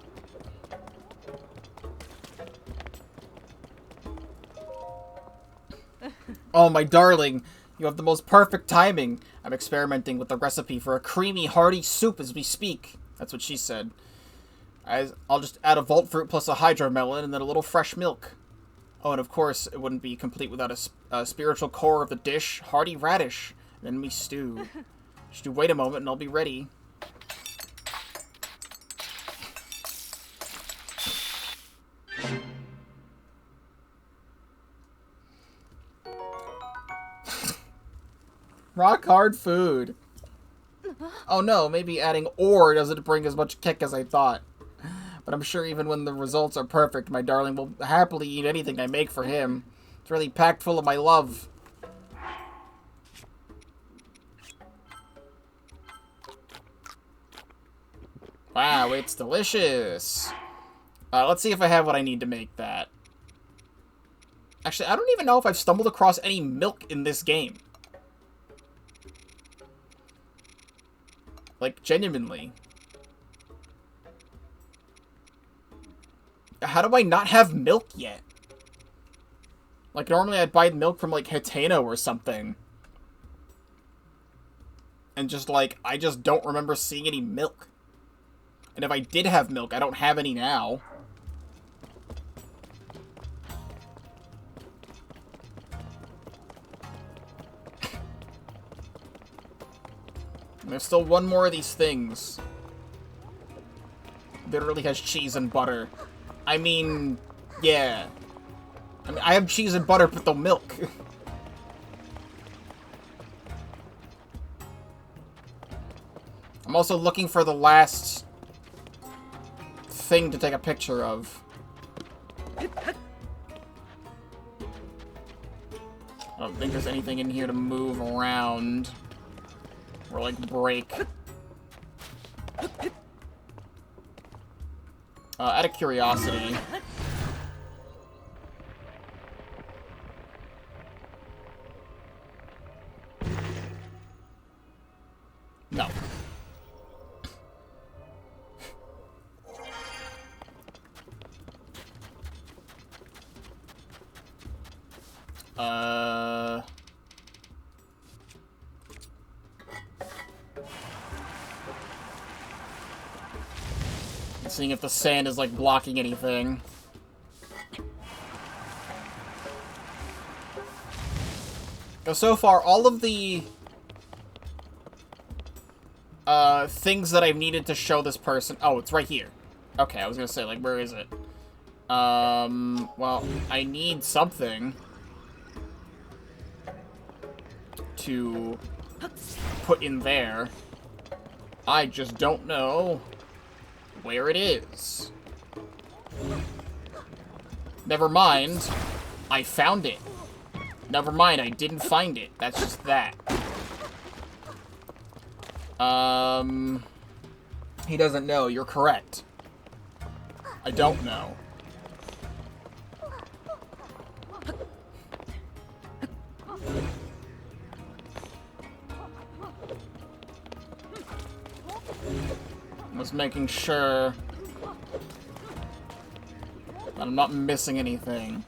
Oh, my darling. You have the most perfect timing. I'm experimenting with the recipe for a creamy, hearty soup as we speak. That's what she said. I'll just add a vault fruit plus a hydro melon and then a little fresh milk. Oh, and of course, it wouldn't be complete without a spiritual core of the dish, hearty radish. Then we stew. Just wait a moment and I'll be ready. Rock hard food. Oh no, maybe adding ore doesn't bring as much kick as I thought. But I'm sure even when the results are perfect, my darling will happily eat anything I make for him. It's really packed full of my love. Wow, it's delicious. Let's see if I have what I need to make that. Actually, I don't even know if I've stumbled across any milk in this game. Like, genuinely. How do I not have milk yet? Like, normally I'd buy milk from, like, Hateno or something. And just, like, I just don't remember seeing any milk. And if I did have milk, I don't have any now. And there's still one more of these things. Literally has cheese and butter. I mean, yeah. I mean, I have cheese and butter, but no milk. I'm also looking for the last thing to take a picture of. I don't think there's anything in here to move around. Or, like, break. Out of curiosity. No. seeing if the sand is, like, blocking anything. So far, all of the things that I've needed to show this person... Oh, it's right here. Okay, I was gonna say, like, where is it? Well, I need something to put in there. I just don't know where it is. Never mind. I found it. Never mind, I didn't find it. That's just that. He doesn't know. You're correct. I don't know. I was making sure that I'm not missing anything.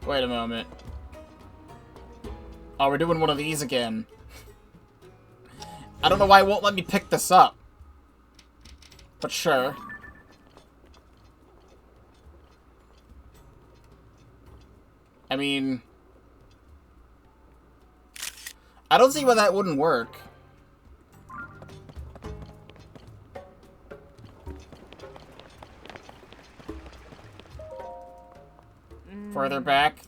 Wait a moment. Oh, we're doing one of these again. I don't know why it won't let me pick this up. But sure. I mean... I don't see why that wouldn't work. Further back.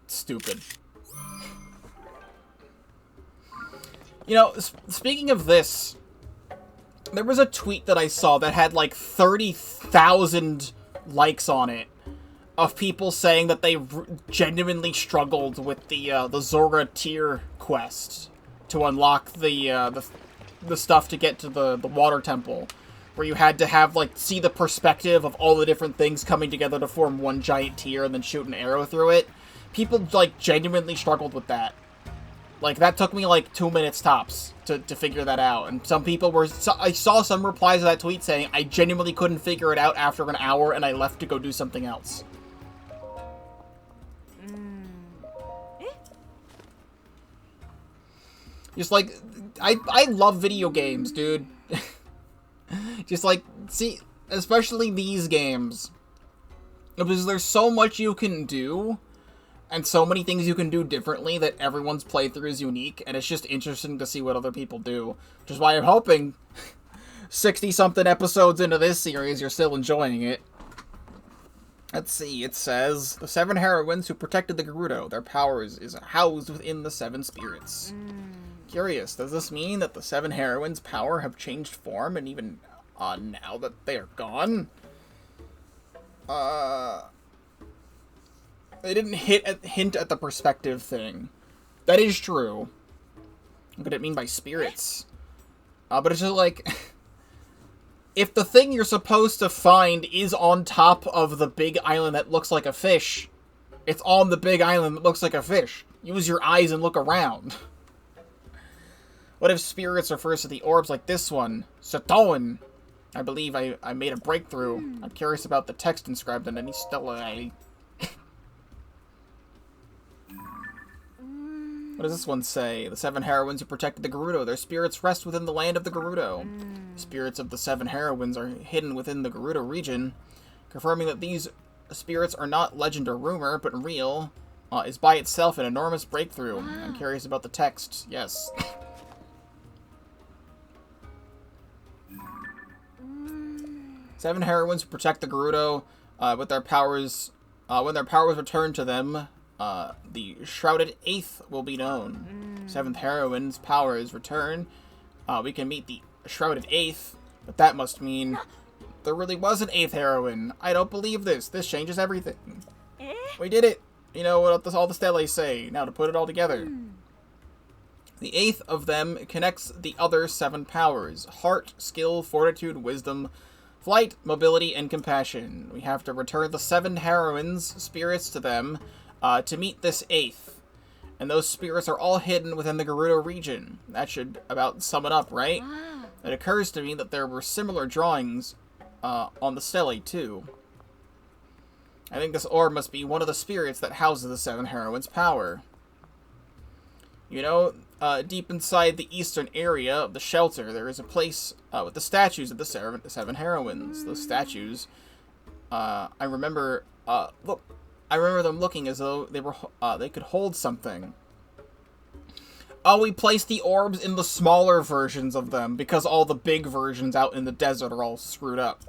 Stupid. You know, speaking of this, there was a tweet that I saw that had like 30,000 likes on it of people saying that they genuinely struggled with the Zora tier quest to unlock the stuff to get to the water temple, where you had to have like see the perspective of all the different things coming together to form one giant tier and then shoot an arrow through it. People like genuinely struggled with that. Like, that took me, like, 2 minutes tops to figure that out. And some people were... I saw some replies to that tweet saying, I genuinely couldn't figure it out after an hour, and I left to go do something else. Just, like... I love video games, dude. Just, like, see... Especially these games. Because there's so much you can do... And so many things you can do differently that everyone's playthrough is unique, and it's just interesting to see what other people do. Which is why I'm hoping 60-something episodes into this series, you're still enjoying it. Let's see, it says, the 7 heroines who protected the Gerudo, their powers is housed within the 7 spirits. Curious, does this mean that the 7 heroines' power have changed form, and even now that they are gone? They didn't hint at the perspective thing. That is true. What could it mean by spirits? But it's just like... if the thing you're supposed to find is on top of the big island that looks like a fish, it's on the big island that looks like a fish. Use your eyes and look around. What if spirits refers to the orbs like this one? Satoan! I believe I made a breakthrough. I'm curious about the text inscribed on any stelae. What does this one say? The 7 heroines who protected the Gerudo. Their spirits rest within the land of the Gerudo. The spirits of the 7 heroines are hidden within the Gerudo region. Confirming that these spirits are not legend or rumor, but real, is by itself an enormous breakthrough. I'm curious about the text. Yes. 7 heroines who protect the Gerudo with their powers. When their powers return to them, the Shrouded Eighth will be known. 7th heroine's powers return. We can meet the Shrouded Eighth, but that must mean there really was an 8th heroine. I don't believe this. This changes everything. We did it. You know what all the stelae say. Now to put it all together. The 8th of them connects the other 7 powers. Heart, skill, fortitude, wisdom, flight, mobility, and compassion. We have to return the 7 heroines' spirits to them to meet this 8th. And those spirits are all hidden within the Gerudo region. That should about sum it up, right? It occurs to me that there were similar drawings on the stele, too. I think this orb must be one of the spirits that houses the Seven Heroines' power. You know, deep inside the eastern area of the shelter, there is a place with the statues of the Seven Heroines. Those statues, I remember them looking as though they could hold something. Oh, we placed the orbs in the smaller versions of them because all the big versions out in the desert are all screwed up.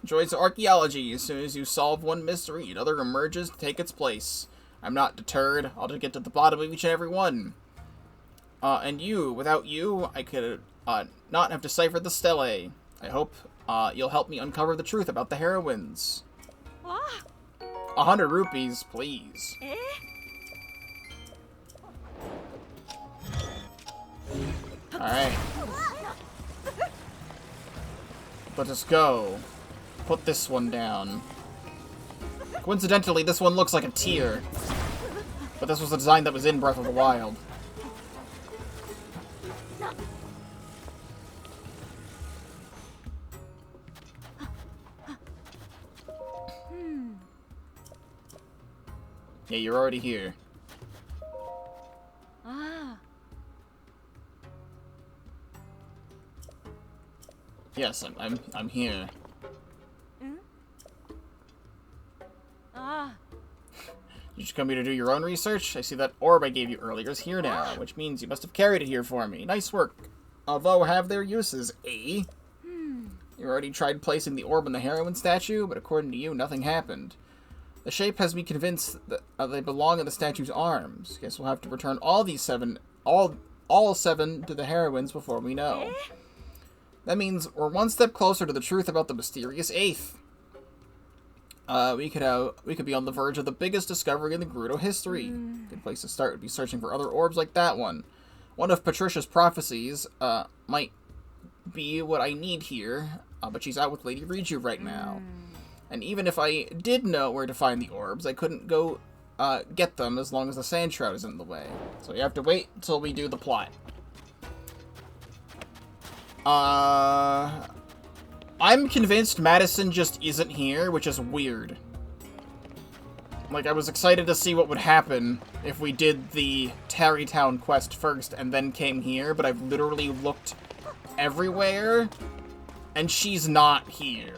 Enjoys archaeology. As soon as you solve one mystery, another emerges to take its place. I'm not deterred. I'll just get to the bottom of each and every one. And you, without you, I could not have deciphered the stele. I hope you'll help me uncover the truth about the heroines. 100 rupees, please. Alright. Let us go. Put this one down. Coincidentally, this one looks like a tear. But this was a design that was in Breath of the Wild. Yeah, you're already here. Yes, I'm here. You should come here to do your own research. I see that orb I gave you earlier is here now, which means you must have carried it here for me. Nice work. Although have their uses, eh? You already tried placing the orb in the heroine statue, but according to you, nothing happened. The shape has me convinced that they belong in the statue's arms. Guess we'll have to return all seven to the heroines before we know. That means we're one step closer to the truth about the mysterious eighth. We could be on the verge of the biggest discovery in the Gerudo history. Good place to start would be searching for other orbs like that one. One of Patricia's prophecies might be what I need here, but she's out with Lady Riju right now. And even if I did know where to find the orbs, I couldn't go get them as long as the sand shroud is in the way. So you have to wait until we do the plot. I'm convinced Madison just isn't here, which is weird. Like, I was excited to see what would happen if we did the Tarrytown quest first and then came here, but I've literally looked everywhere, and she's not here.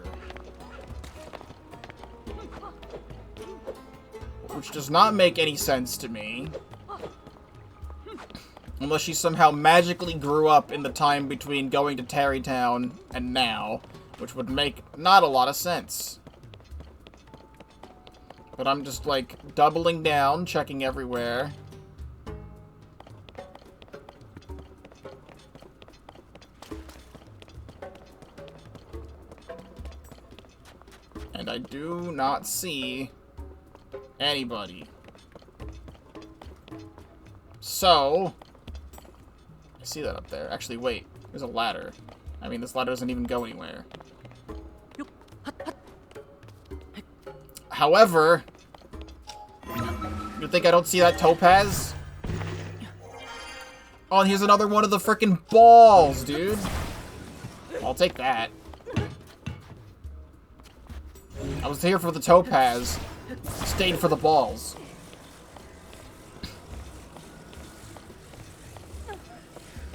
Which does not make any sense to me. Unless she somehow magically grew up in the time between going to Tarrytown and now, which would make not a lot of sense. But I'm just, like, doubling down, checking everywhere. And I do not see anybody. So, I see that up there. Actually, wait. There's a ladder. I mean, this ladder doesn't even go anywhere. However, you think I don't see that topaz? Oh, and here's another one of the frickin' balls, dude. I'll take that. I was here for the topaz. Stayed for the balls.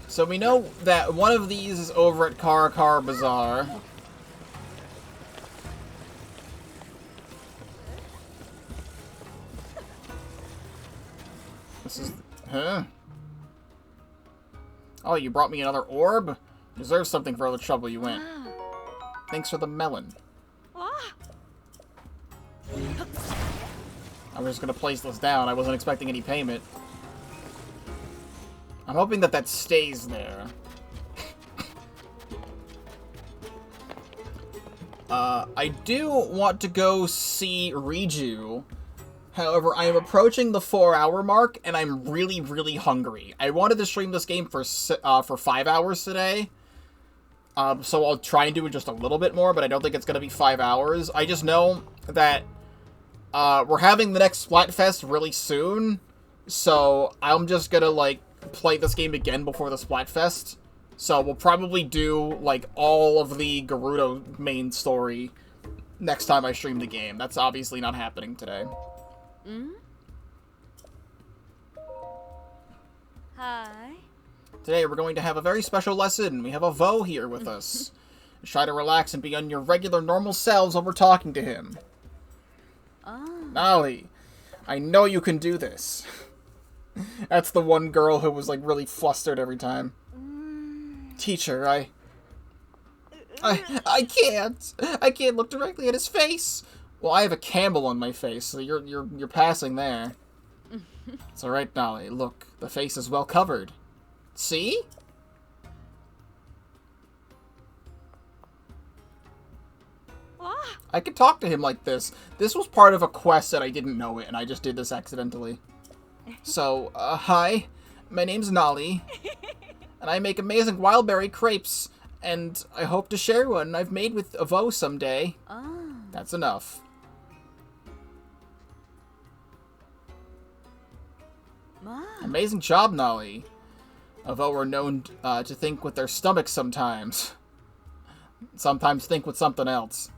So we know that one of these is over at Karakar Bazaar. This is... Huh? Oh, you brought me another orb? You deserve something for all the trouble you went. Thanks for the melon. I was just gonna place this down. I wasn't expecting any payment. I'm hoping that that stays there. I do want to go see Riju. However, I am approaching the 4-hour mark, and I'm really, really hungry. I wanted to stream this game for 5 hours today. So I'll try and do it just a little bit more, but I don't think it's going to be 5 hours. I just know that we're having the next Splatfest really soon, so I'm just gonna, like, play this game again before the Splatfest. So we'll probably do, like, all of the Gerudo main story next time I stream the game. That's obviously not happening today. Hi. Today we're going to have a very special lesson. We have a Vo here with us. Try to relax and be on your regular normal selves while we're talking to him. Nolly, I know you can do this. That's the one girl who was, like, really flustered every time. Teacher, I can't. I can't look directly at his face. Well, I have a camel on my face, so you're passing there. It's all right, Nolly. Look, the face is well covered. See? I could talk to him like this. This was part of a quest that I didn't know it, and I just did this accidentally. So, hi. My name's Nolly. And I make amazing wildberry crepes. And I hope to share one I've made with Avo someday. That's enough. Amazing job, Nolly. Avo are known to think with their stomachs sometimes. Sometimes think with something else.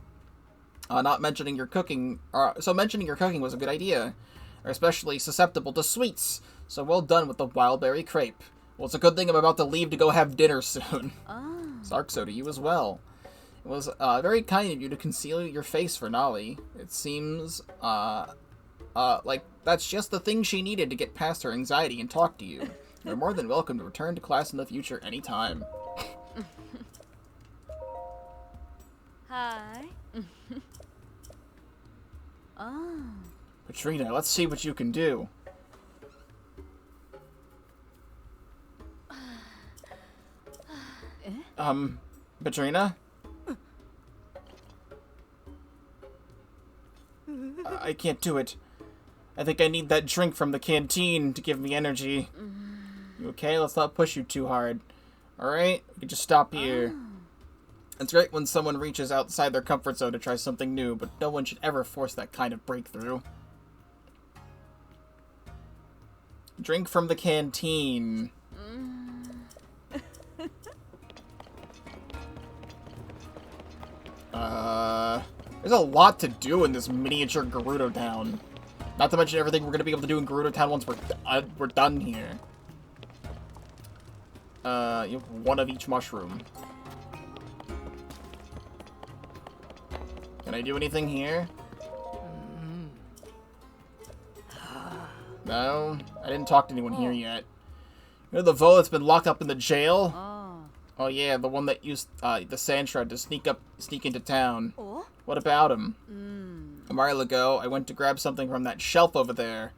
Not mentioning your cooking, so mentioning your cooking was a good idea. They're especially susceptible to sweets, so well done with the wildberry crepe. Well, it's a good thing I'm about to leave to go have dinner soon. Sark, so to you as well. It was very kind of you to conceal your face for Nolly. It seems like that's just the thing she needed to get past her anxiety and talk to you. You're more than welcome to return to class in the future anytime. Hi. Petrina, let's see what you can do. Petrina? I can't do it. I think I need that drink from the canteen to give me energy. You okay? Let's not push you too hard. Alright? We can just stop here. It's great when someone reaches outside their comfort zone to try something new, but no one should ever force that kind of breakthrough. Drink from the canteen. There's a lot to do in this miniature Gerudo town. Not to mention everything we're going to be able to do in Gerudo town once we're done here. You have one of each mushroom. Can I do anything here? No, I didn't talk to anyone here yet. You know the Vo that's been locked up in the jail? Oh yeah, the one that used the sand shroud to sneak into town. What about him? A while ago, I went to grab something from that shelf over there.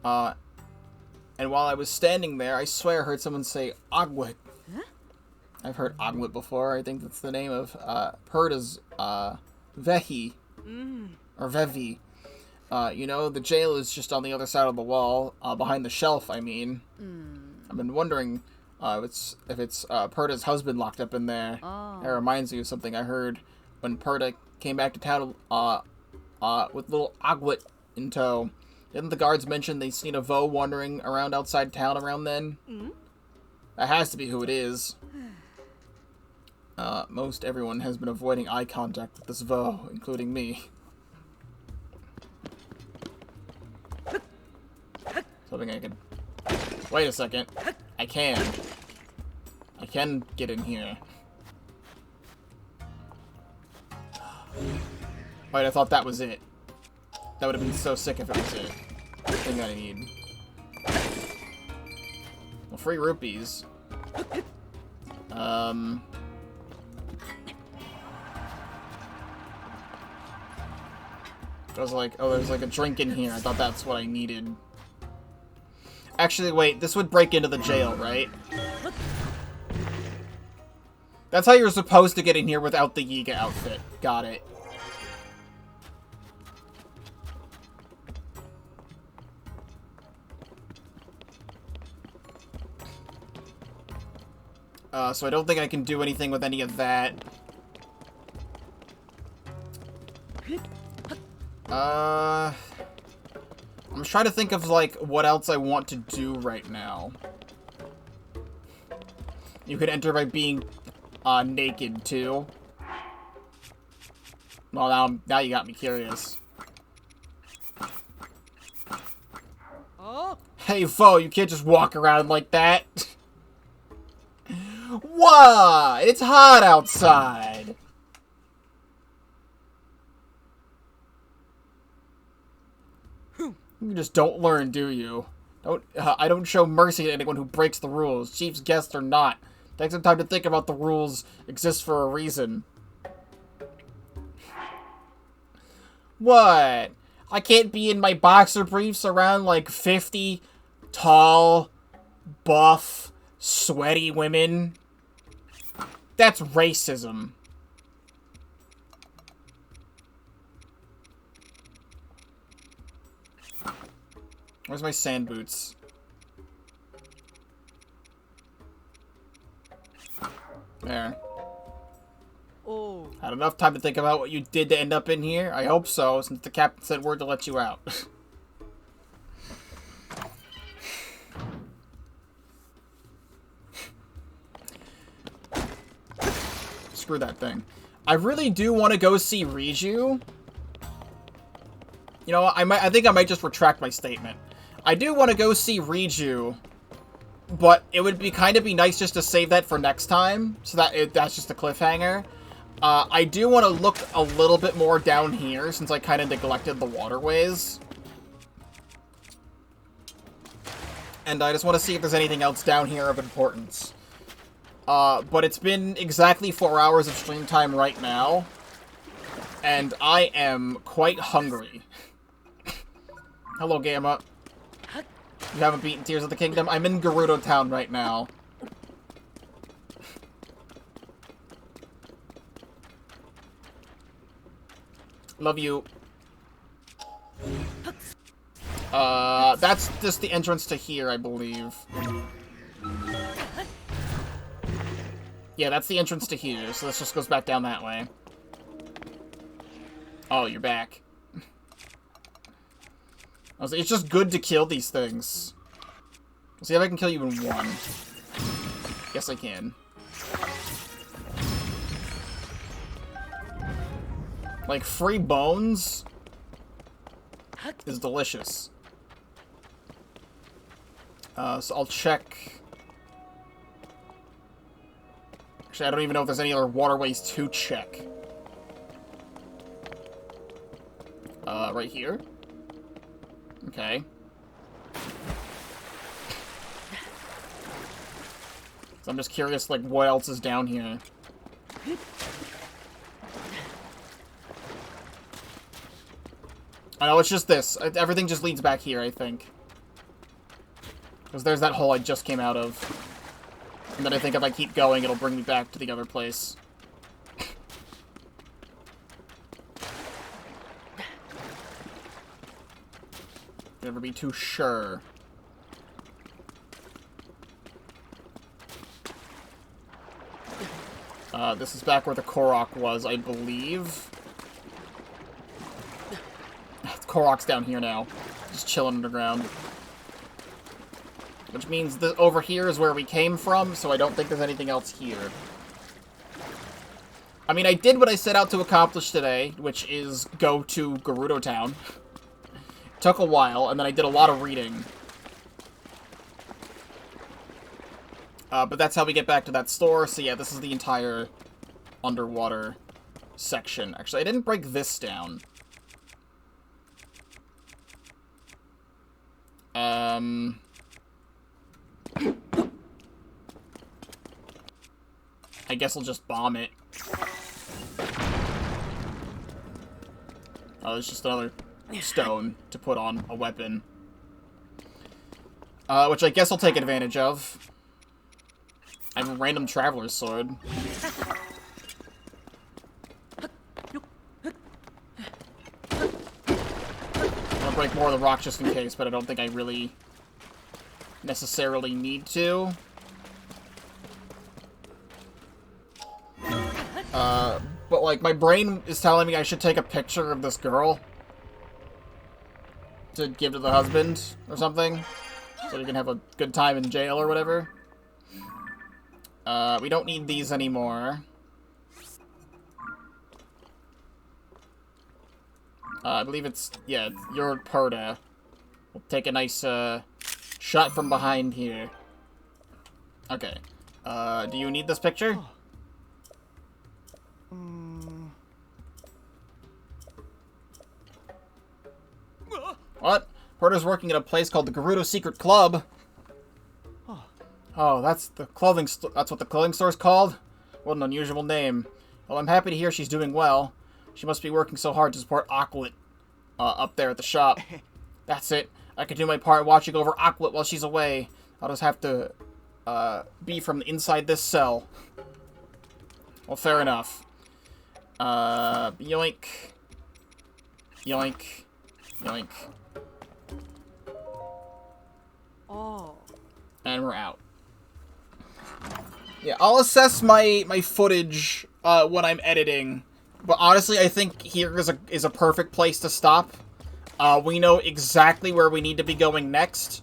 And while I was standing there, I swear I heard someone say Agwit. I've heard Agwit before. I think that's the name of Perda's Vehi. Or Vevi. You know, the jail is just on the other side of the wall, behind the shelf, I mean. I've been wondering if it's Perda's husband locked up in there. That reminds me of something I heard when Perda came back to town with little Agwit in tow. Didn't the guards mention they seen a Vo wandering around outside town around then? That has to be who it is. Most everyone has been avoiding eye contact with this Vo, including me. Something I could... Wait a second. I can get in here. Wait, I thought that was it. That would have been so sick if it was it. Thing that I need. Well, free rupees. I was like, oh, there's like a drink in here. I thought that's what I needed. Actually, wait, this would break into the jail, right? That's how you're supposed to get in here without the Yiga outfit. Got it. So I don't think I can do anything with any of that. I'm just trying to think of, like, what else I want to do right now. You could enter by being, naked, too. Well, now you got me curious. Oh. Hey, foe, you can't just walk around like that. What? It's hot outside. You just don't learn, do you? I don't show mercy to anyone who breaks the rules, chief's guest or not. Take some time to think about the rules exist for a reason. What? I can't be in my boxer briefs around like 50 tall, buff, sweaty women? That's racism. Where's my sand boots? There. Oh. Had enough time to think about what you did to end up in here? I hope so, since the captain said word to let you out. Screw that thing. I really do want to go see Riju. You know, I think I might just retract my statement. I do want to go see Riju, but it would be kind of be nice just to save that for next time, so that's just a cliffhanger. I do want to look a little bit more down here, since I kind of neglected the waterways. And I just want to see if there's anything else down here of importance. But it's been exactly 4 hours of stream time right now, and I am quite hungry. Hello, Gamma. You haven't beaten Tears of the Kingdom? I'm in Gerudo Town right now. Love you. That's just the entrance to here, I believe. Yeah, that's the entrance to here, so this just goes back down that way. Oh, you're back. It's just good to kill these things. Let's see if I can kill you in one. Yes, I can. Like, free bones is delicious. So I'll check. Actually, I don't even know if there's any other waterways to check. Right here. Okay. So I'm just curious, like, what else is down here? I know, it's just this. Everything just leads back here, I think. Because there's that hole I just came out of. And then I think if I keep going, it'll bring me back to the other place. Never be too sure. This is back where the Korok was, I believe. Korok's down here now. Just chilling underground. Which means that over here is where we came from, so I don't think there's anything else here. I mean, I did what I set out to accomplish today, which is go to Gerudo Town. Took a while, and then I did a lot of reading. But that's how we get back to that store, so yeah, this is the entire underwater section. Actually, I didn't break this down. I guess I'll just bomb it. Oh, it's just another stone to put on a weapon. Which I guess I'll take advantage of. I have a random traveler's sword. I'll break more of the rock just in case, but I don't think I really necessarily need to. But like, my brain is telling me I should take a picture of this girl. to give to the husband or something, so he can have a good time in jail or whatever. We don't need these anymore. I believe it's, yeah, your Perda. We'll take a nice, shot from behind here. Okay. Do you need this picture? What? Perda's working at a place called the Gerudo Secret Club. Oh, that's the that's what the clothing store's called? What an unusual name. Well, I'm happy to hear she's doing well. She must be working so hard to support Aqualit up there at the shop. That's it. I can do my part watching over Aqualit while she's away. I'll just have to be from inside this cell. Well, fair enough. Yoink. Yoink. Yoink. Oh. And we're out. Yeah, I'll assess my footage when I'm editing. But honestly, I think here is a perfect place to stop. We know exactly where we need to be going next,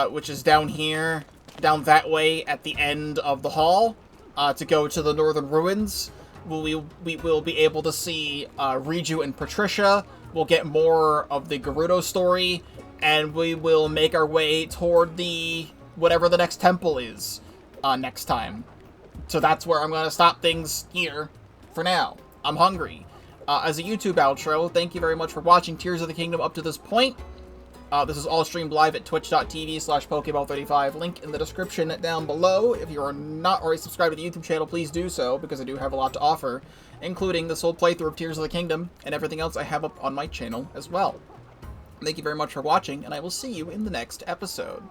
which is down here, down that way at the end of the hall, to go to the Northern Ruins. We will be able to see Riju and Patricia. We'll get more of the Gerudo story, and we will make our way toward the whatever the next temple is next time. So that's where I'm going to stop things here for now. I'm hungry. As a YouTube outro, thank you very much for watching Tears of the Kingdom up to this point. This is all streamed live at twitch.tv/Pokeball35. Link in the description down below. If you are not already subscribed to the YouTube channel, please do so, because I do have a lot to offer, including this whole playthrough of Tears of the Kingdom and everything else I have up on my channel as well. Thank you very much for watching, and I will see you in the next episode.